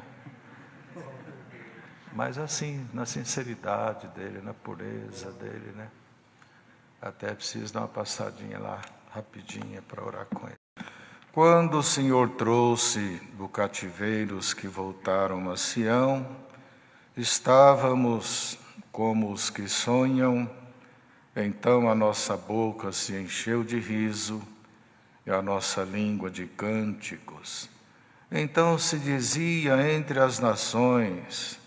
Mas assim, na sinceridade dele, na pureza dele, né? Até preciso dar uma passadinha lá, rapidinha, para orar com ele. Quando o Senhor trouxe do cativeiro os que voltaram a Sião, estávamos como os que sonham, então a nossa boca se encheu de riso e a nossa língua de cânticos. Então se dizia entre as nações: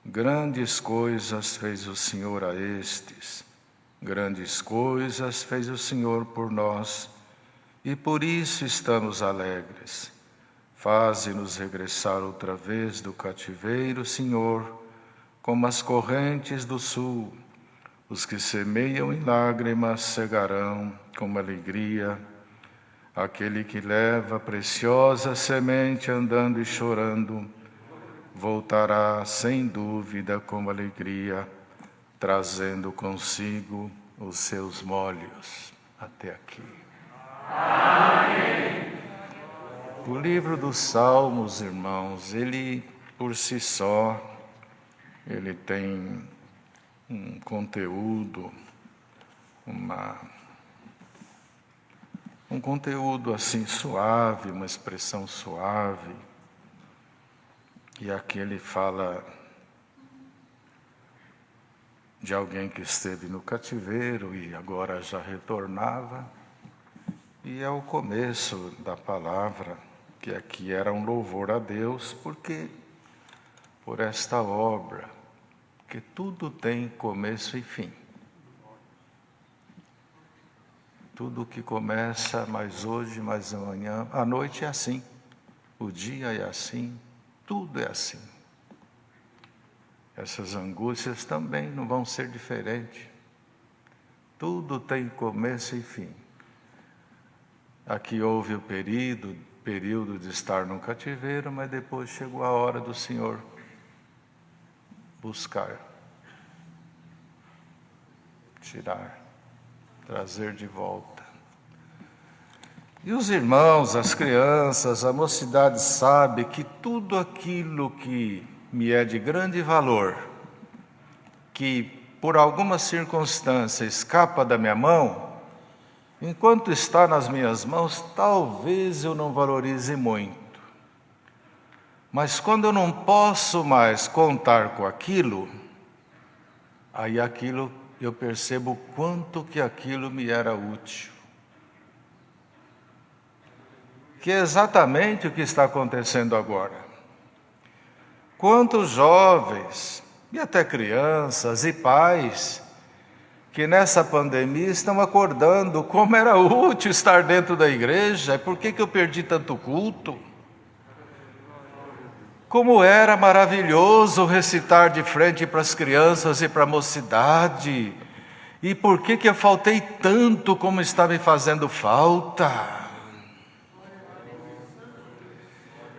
grandes coisas fez o Senhor a estes, grandes coisas fez o Senhor por nós, e por isso estamos alegres. Faze-nos regressar outra vez do cativeiro, Senhor, como as correntes do sul. Os que semeiam em lágrimas cegarão com alegria. Aquele que leva a preciosa semente andando e chorando, voltará sem dúvida com alegria, trazendo consigo os seus molhos. Até aqui. Amém. O livro dos Salmos, irmãos, ele por si só, ele tem um conteúdo, um conteúdo assim suave, uma expressão suave. E aqui ele fala de alguém que esteve no cativeiro e agora já retornava. E é o começo da palavra, que aqui era um louvor a Deus, porque por esta obra, que tudo tem começo e fim. Tudo que começa mais hoje, mais amanhã, a noite é assim, o dia é assim, tudo é assim. Essas angústias também não vão ser diferentes. Tudo tem começo e fim. Aqui houve o período de estar no cativeiro, mas depois chegou a hora do Senhor buscar, tirar, trazer de volta. E os irmãos, as crianças, a mocidade sabe que tudo aquilo que me é de grande valor, que por alguma circunstância escapa da minha mão, enquanto está nas minhas mãos, talvez eu não valorize muito. Mas quando eu não posso mais contar com aquilo, aí aquilo eu percebo quanto que aquilo me era útil. Que é exatamente o que está acontecendo agora. Quantos jovens, e até crianças e pais, que nessa pandemia estão acordando como era útil estar dentro da igreja, por que eu perdi tanto culto? Como era maravilhoso recitar de frente para as crianças e para a mocidade, e por que eu faltei tanto como está me fazendo falta?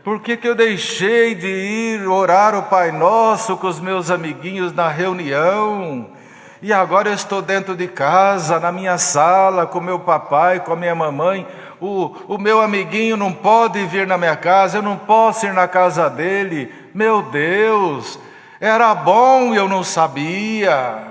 Por que eu deixei de ir orar o Pai Nosso com os meus amiguinhos na reunião? E agora eu estou dentro de casa, na minha sala, com meu papai, com a minha mamãe. O meu amiguinho não pode vir na minha casa, eu não posso ir na casa dele. Meu Deus, era bom e eu não sabia.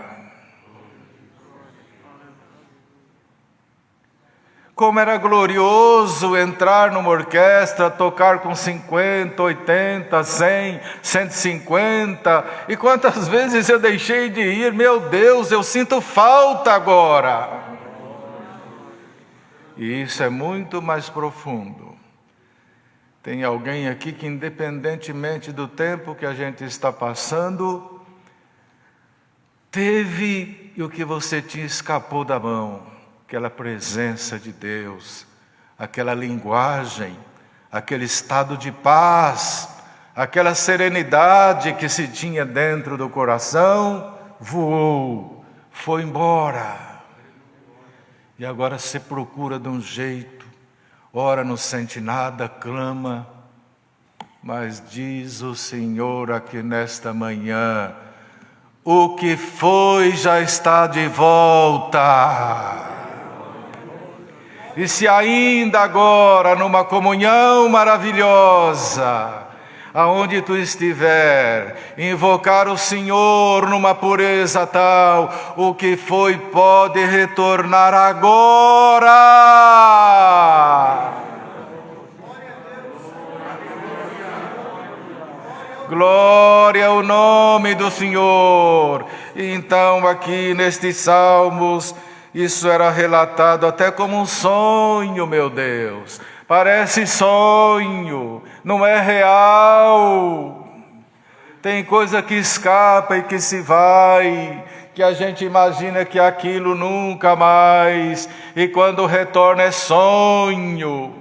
Como era glorioso entrar numa orquestra, tocar com 50, 80, 100, 150. E quantas vezes eu deixei de ir, meu Deus, eu sinto falta agora. E isso é muito mais profundo. Tem alguém aqui que, independentemente do tempo que a gente está passando, teve e o que você tinha escapou da mão. Aquela presença de Deus, aquela linguagem, aquele estado de paz, aquela serenidade que se tinha dentro do coração, voou, foi embora. E agora você procura de um jeito, ora não sente nada, clama, mas diz o Senhor aqui nesta manhã, o que foi já está de volta. E se ainda agora, numa comunhão maravilhosa, aonde tu estiver, invocar o Senhor numa pureza tal, o que foi pode retornar agora. Glória ao nome do Senhor. Então, aqui nestes salmos, isso era relatado até como um sonho, meu Deus. Parece sonho, não é real. Tem coisa que escapa e que se vai, que a gente imagina que aquilo nunca mais, e quando retorna é sonho.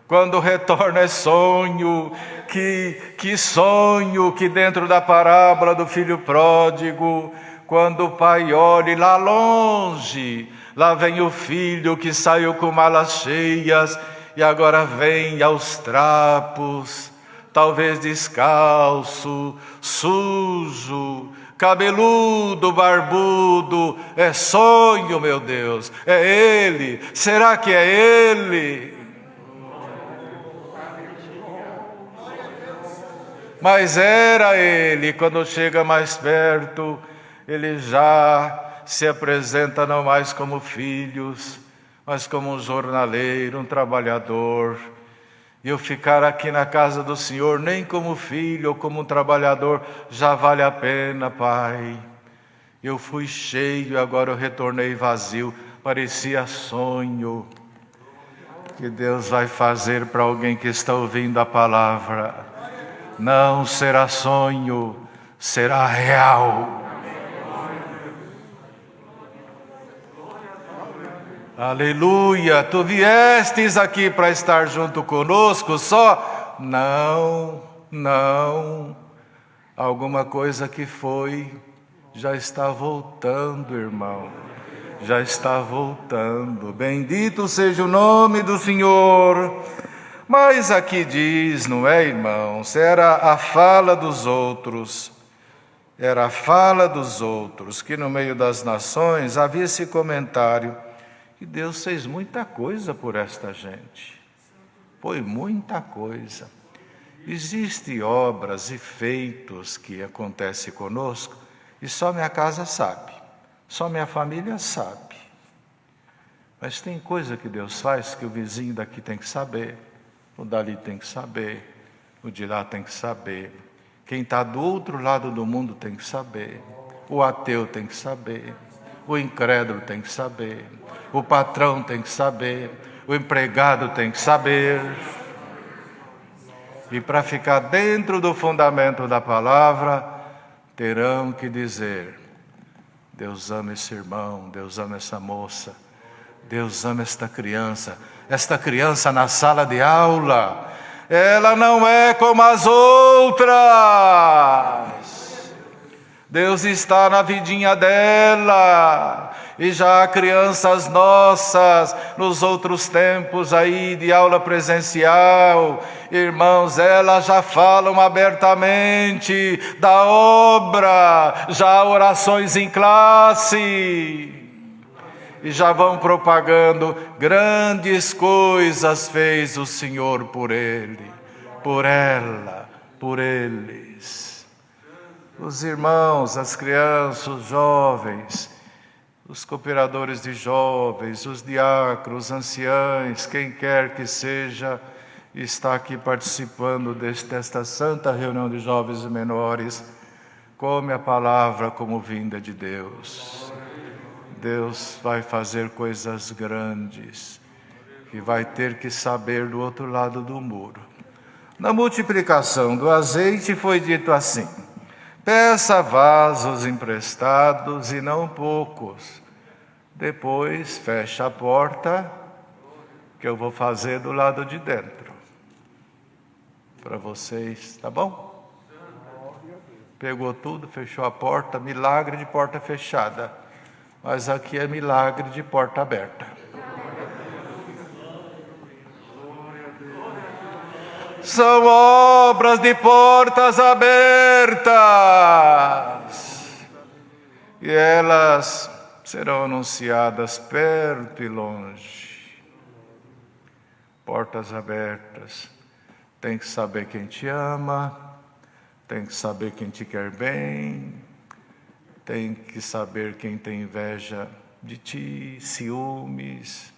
Quando retorna é sonho. Que sonho que dentro da parábola do filho pródigo, quando o pai olha lá longe, lá vem o filho que saiu com malas cheias e agora vem aos trapos, talvez descalço, sujo, cabeludo, barbudo. É sonho, meu Deus, é ele. Será que é ele? Mas era ele. Quando chega mais perto, ele já se apresenta não mais como filhos, mas como um jornaleiro, um trabalhador. E eu ficar aqui na casa do Senhor, nem como filho ou como um trabalhador, já vale a pena, Pai. Eu fui cheio e agora eu retornei vazio, parecia sonho. Que Deus vai fazer para alguém que está ouvindo a palavra. Não será sonho, será real. Aleluia! Tu viestes aqui para estar junto conosco só? Não, não. Alguma coisa que foi, já está voltando, irmão. Já está voltando. Bendito seja o nome do Senhor. Mas aqui diz, não é, irmãos? Era a fala dos outros. Era a fala dos outros, que no meio das nações havia esse comentário, que Deus fez muita coisa por esta gente. Foi muita coisa. Existem obras e feitos que acontecem conosco e só minha casa sabe, só minha família sabe. Mas tem coisa que Deus faz que o vizinho daqui tem que saber. O dali tem que saber, o de lá tem que saber, quem está do outro lado do mundo tem que saber, o ateu tem que saber, o incrédulo tem que saber, o patrão tem que saber, o empregado tem que saber. E para ficar dentro do fundamento da palavra, terão que dizer: Deus ama esse irmão, Deus ama essa moça, Deus ama esta criança na sala de aula, ela não é como as outras. Deus está na vidinha dela. E já há crianças nossas nos outros tempos aí de aula presencial, irmãos, elas já falam abertamente da obra, já há orações em classe. E já vão propagando: grandes coisas fez o Senhor por ele, por ela, por eles. Os irmãos, as crianças, os jovens, os cooperadores de jovens, os diáconos, os anciães, quem quer que seja, está aqui participando desta santa reunião de jovens e menores. Come a palavra como vinda de Deus. Deus vai fazer coisas grandes e vai ter que saber do outro lado do muro. Na multiplicação do azeite foi dito assim: peça vasos emprestados e não poucos. Depois fecha a porta, que eu vou fazer do lado de dentro. Para vocês, tá bom? Pegou tudo, fechou a porta, milagre de porta fechada. Mas aqui é milagre de porta aberta. São obras de portas abertas. E elas serão anunciadas perto e longe. Portas abertas. Tem que saber quem te ama. Tem que saber quem te quer bem. Tem que saber quem tem inveja de ti, ciúmes.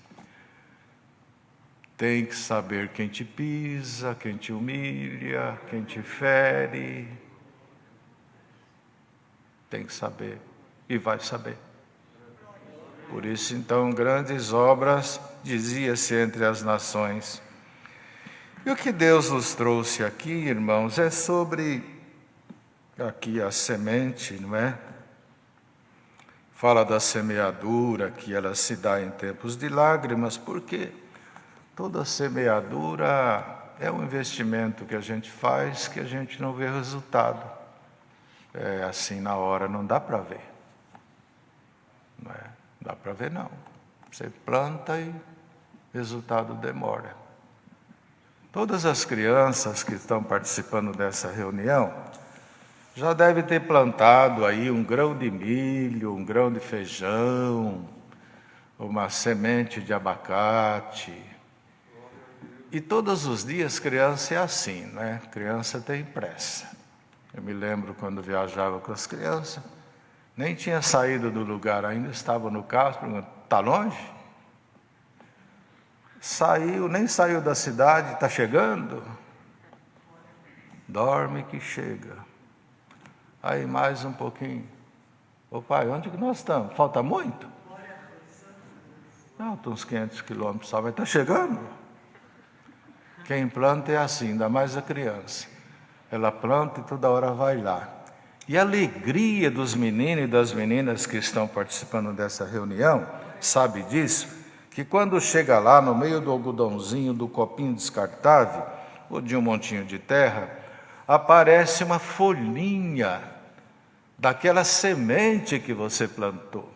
tem que saber quem te pisa, quem te humilha, quem te fere. Tem que saber e vai saber. Por isso, então, grandes obras dizia-se entre as nações. E o que Deus nos trouxe aqui, irmãos, é sobre aqui a semente, não é? Fala da semeadura, que ela se dá em tempos de lágrimas, porque toda semeadura é um investimento que a gente faz que a gente não vê resultado. É assim na hora, não dá para ver. Não é? Dá para ver não. Você planta e resultado demora. Todas as crianças que estão participando dessa reunião já devem ter plantado aí um grão de milho, um grão de feijão, uma semente de abacate. E todos os dias criança é assim, né? Criança tem pressa. Eu me lembro quando viajava com as crianças, nem tinha saído do lugar ainda, estava no carro, perguntando, está longe? Saiu, nem saiu da cidade, está chegando? Dorme que chega. Aí mais um pouquinho. Ô pai, onde que nós estamos? Falta muito? Não, estão uns 500 quilômetros só, mas está chegando. Quem planta é assim, ainda mais a criança. Ela planta e toda hora vai lá. E a alegria dos meninos e das meninas que estão participando dessa reunião, sabe disso? Que quando chega lá no meio do algodãozinho, do copinho descartável, ou de um montinho de terra, aparece uma folhinha daquela semente que você plantou.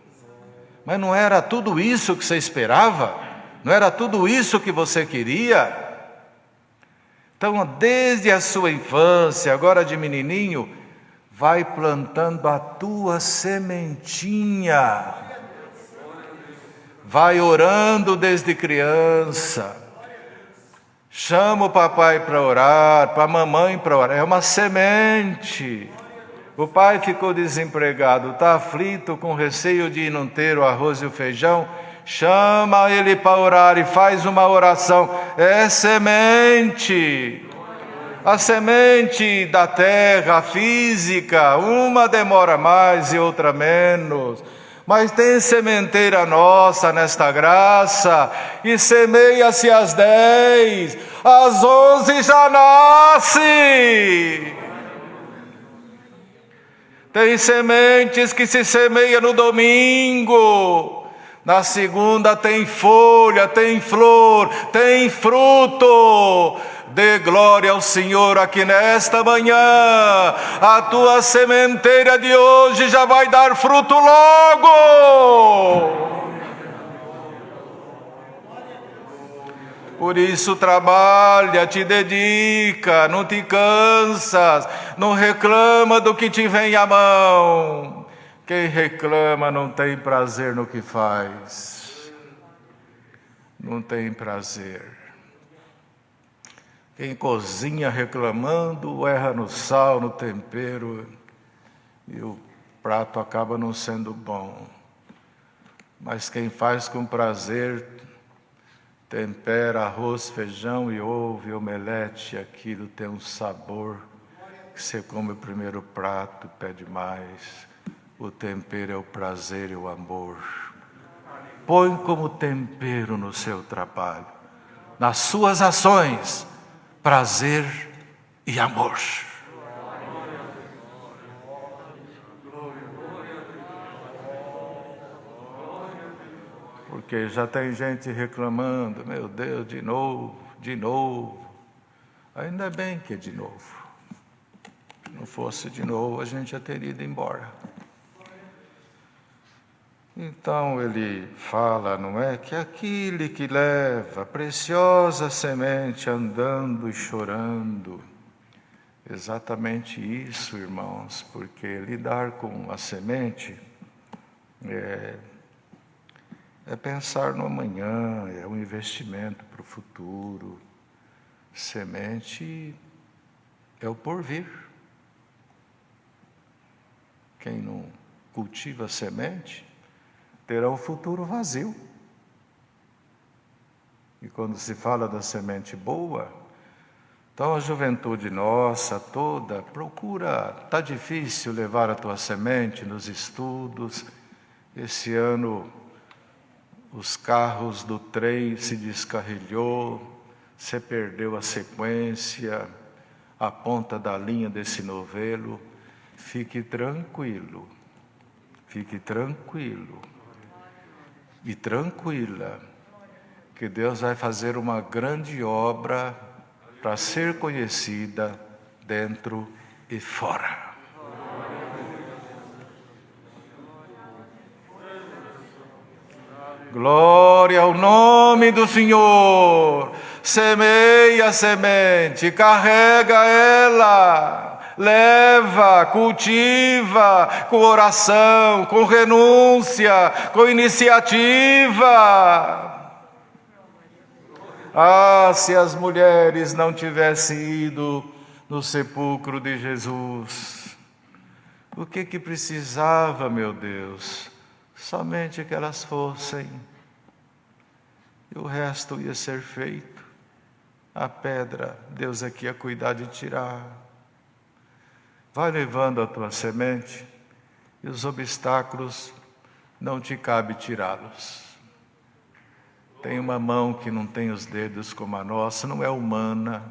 Mas não era tudo isso que você esperava? Não era tudo isso que você queria? Então, desde a sua infância, agora de menininho, vai plantando a tua sementinha. Vai orando desde criança. Chama o papai para orar, para a mamãe para orar. É uma semente. O pai ficou desempregado, está aflito, com receio de não ter o arroz e o feijão. Chama ele para orar e faz uma oração. É semente. A semente da terra física, uma demora mais e outra menos. Mas tem sementeira nossa nesta graça, e semeia-se às 10, às 11 já nasce. Tem sementes que se semeia no domingo, na segunda tem folha, tem flor, tem fruto. Dê glória ao Senhor aqui nesta manhã. A tua sementeira de hoje já vai dar fruto logo. Por isso trabalha, te dedica, não te cansas, não reclama do que te vem à mão. Quem reclama não tem prazer no que faz. Não tem prazer. Quem cozinha reclamando, erra no sal, no tempero, e o prato acaba não sendo bom. Mas quem faz com prazer, tempera arroz, feijão e ovo, e omelete, aquilo tem um sabor, que você come o primeiro prato, pede mais. O tempero é o prazer e o amor. Põe como tempero no seu trabalho, nas suas ações, prazer e amor. Porque já tem gente reclamando, meu Deus, de novo, de novo. Ainda bem que é de novo. Se não fosse de novo, a gente já teria ido embora. Então ele fala, não é? Que aquele que leva a preciosa semente andando e chorando. Exatamente isso, irmãos, porque lidar com a semente é pensar no amanhã, é um investimento para o futuro. Semente é o porvir. Quem não cultiva semente terá um futuro vazio. E quando se fala da semente boa, então a juventude nossa toda procura, está difícil levar a tua semente nos estudos. Esse ano os carros do trem se descarrilhou, você perdeu a sequência, a ponta da linha desse novelo. Fique tranquilo e tranquila, que Deus vai fazer uma grande obra para ser conhecida dentro e fora. Glória ao nome do Senhor. Semeia a semente, carrega ela, leva, cultiva com oração, com renúncia, com iniciativa. Ah, se as mulheres não tivessem ido no sepulcro de Jesus, o que precisava, meu Deus? Somente que elas fossem, e o resto ia ser feito. A pedra, Deus aqui ia cuidar de tirar. Vai levando a tua semente, e os obstáculos não te cabe tirá-los. Tem uma mão que não tem os dedos como a nossa, não é humana,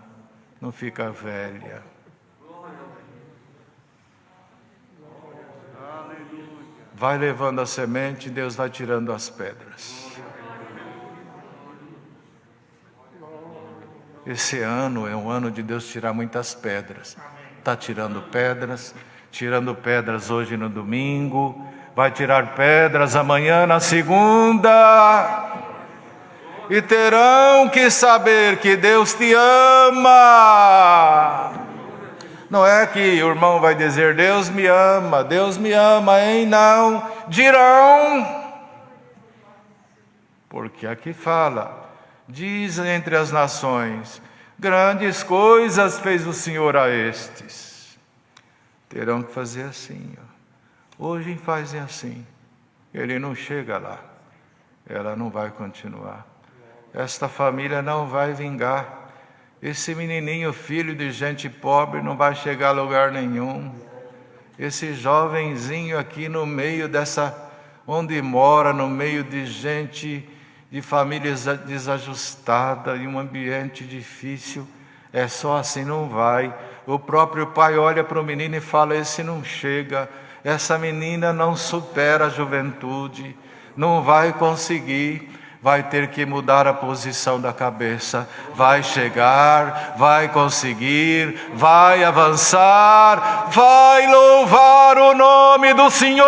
não fica velha. Vai levando a semente e Deus vai tirando as pedras. Esse ano é um ano de Deus tirar muitas pedras. Está tirando pedras hoje no domingo, vai tirar pedras amanhã na segunda. E terão que saber que Deus te ama. Não é que o irmão vai dizer, Deus me ama, hein? Não, dirão. Porque aqui fala, diz entre as nações, grandes coisas fez o Senhor a estes. Terão que fazer assim, ó. Hoje fazem assim, ele não chega lá, ela não vai continuar. Esta família não vai vingar. Esse menininho, filho de gente pobre, não vai chegar a lugar nenhum. Esse jovenzinho aqui no meio dessa, onde mora, no meio de gente, de família desajustada, em um ambiente difícil, é só assim, não vai. O próprio pai olha para o menino e fala, esse não chega, essa menina não supera a juventude, não vai conseguir. Vai ter que mudar a posição da cabeça, vai chegar, vai conseguir, vai avançar, vai louvar o nome do Senhor.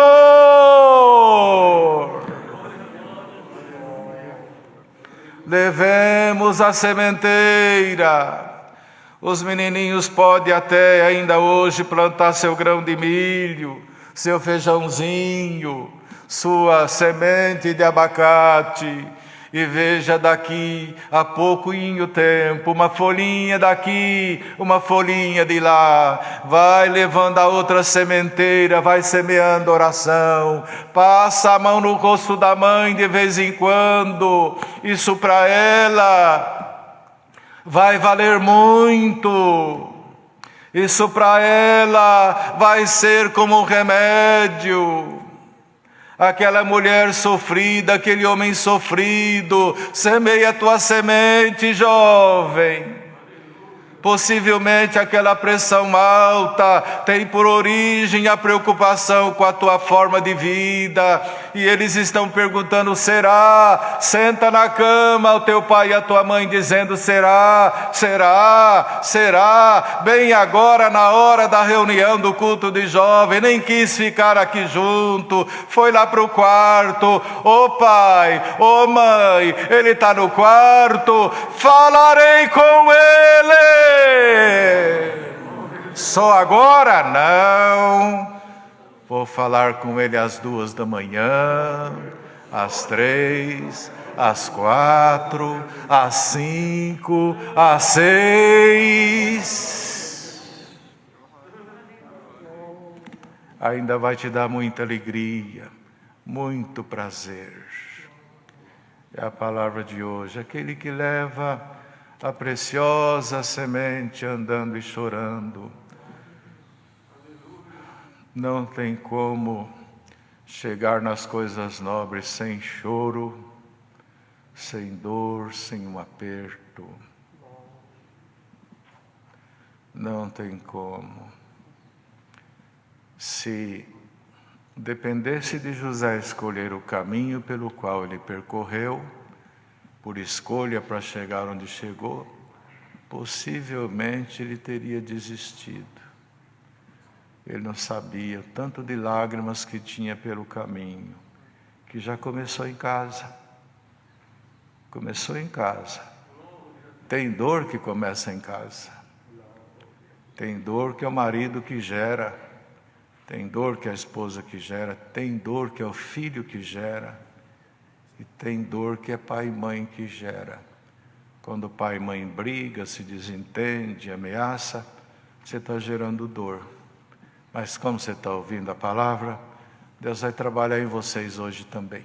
Levemos a sementeira. Os menininhos podem até ainda hoje plantar seu grão de milho, seu feijãozinho, sua semente de abacate. E veja daqui a pouquinho tempo, uma folhinha daqui, uma folhinha de lá, vai levando a outra sementeira, vai semeando oração, passa a mão no rosto da mãe de vez em quando, isso para ela vai valer muito, isso para ela vai ser como um remédio. Aquela mulher sofrida, aquele homem sofrido, semeia a tua semente, jovem. Possivelmente aquela pressão alta tem por origem a preocupação com a tua forma de vida. E eles estão perguntando, será? Senta na cama o teu pai e a tua mãe dizendo, será? Será? Será? Bem agora na hora da reunião do culto de jovem, nem quis ficar aqui junto, foi lá para o quarto. Ô pai, ô mãe, ele está no quarto, falarei com ele. Só agora? Não. Vou falar com ele às 2 da manhã, às 3, às 4, às 5, às 6. Ainda vai te dar muita alegria, muito prazer. É a palavra de hoje. Aquele que leva a preciosa semente andando e chorando. Não tem como chegar nas coisas nobres sem choro, sem dor, sem um aperto. Não tem como. Se dependesse de José escolher o caminho pelo qual ele percorreu, por escolha para chegar onde chegou, possivelmente ele teria desistido. Ele não sabia o tanto de lágrimas que tinha pelo caminho, que já começou em casa. Começou em casa. Tem dor que começa em casa. Tem dor que é o marido que gera. Tem dor que é a esposa que gera. Tem dor que é o filho que gera. E tem dor que é pai e mãe que gera. Quando pai e mãe brigam, se desentende, ameaça, você está gerando dor. Mas como você está ouvindo a palavra, Deus vai trabalhar em vocês hoje também.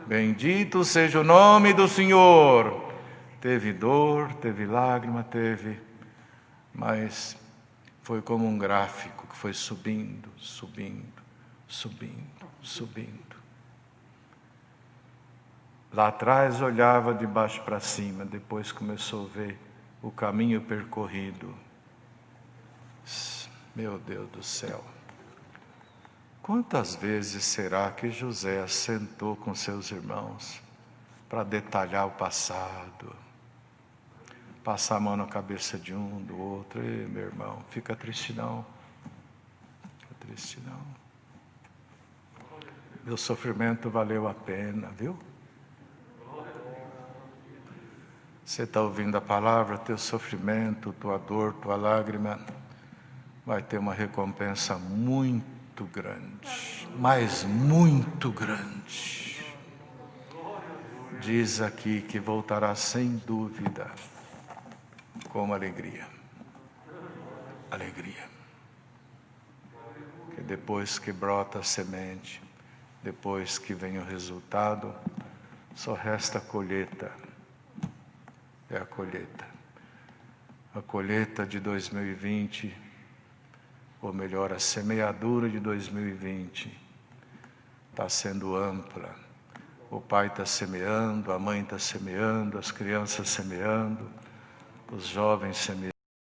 Bendito seja o nome do Senhor. Teve dor, teve lágrima, mas foi como um gráfico que foi subindo, subindo, subindo, subindo. Lá atrás olhava de baixo para cima, depois começou a ver o caminho percorrido. Meu Deus do céu! Quantas vezes será que José sentou com seus irmãos para detalhar o passado? Passar a mão na cabeça de um, do outro. Ei, meu irmão, fica triste não. Fica triste não. Meu sofrimento valeu a pena, viu? Você está ouvindo a palavra, teu sofrimento, tua dor, tua lágrima, vai ter uma recompensa muito grande, mas muito grande. Diz aqui que voltará sem dúvida, com alegria. Alegria. Que depois que brota a semente, depois que vem o resultado, só resta a colheita. É a colheita. A colheita de 2020, ou melhor, a semeadura de 2020, está sendo ampla. O pai está semeando, a mãe está semeando, as crianças semeando, os jovens semeando.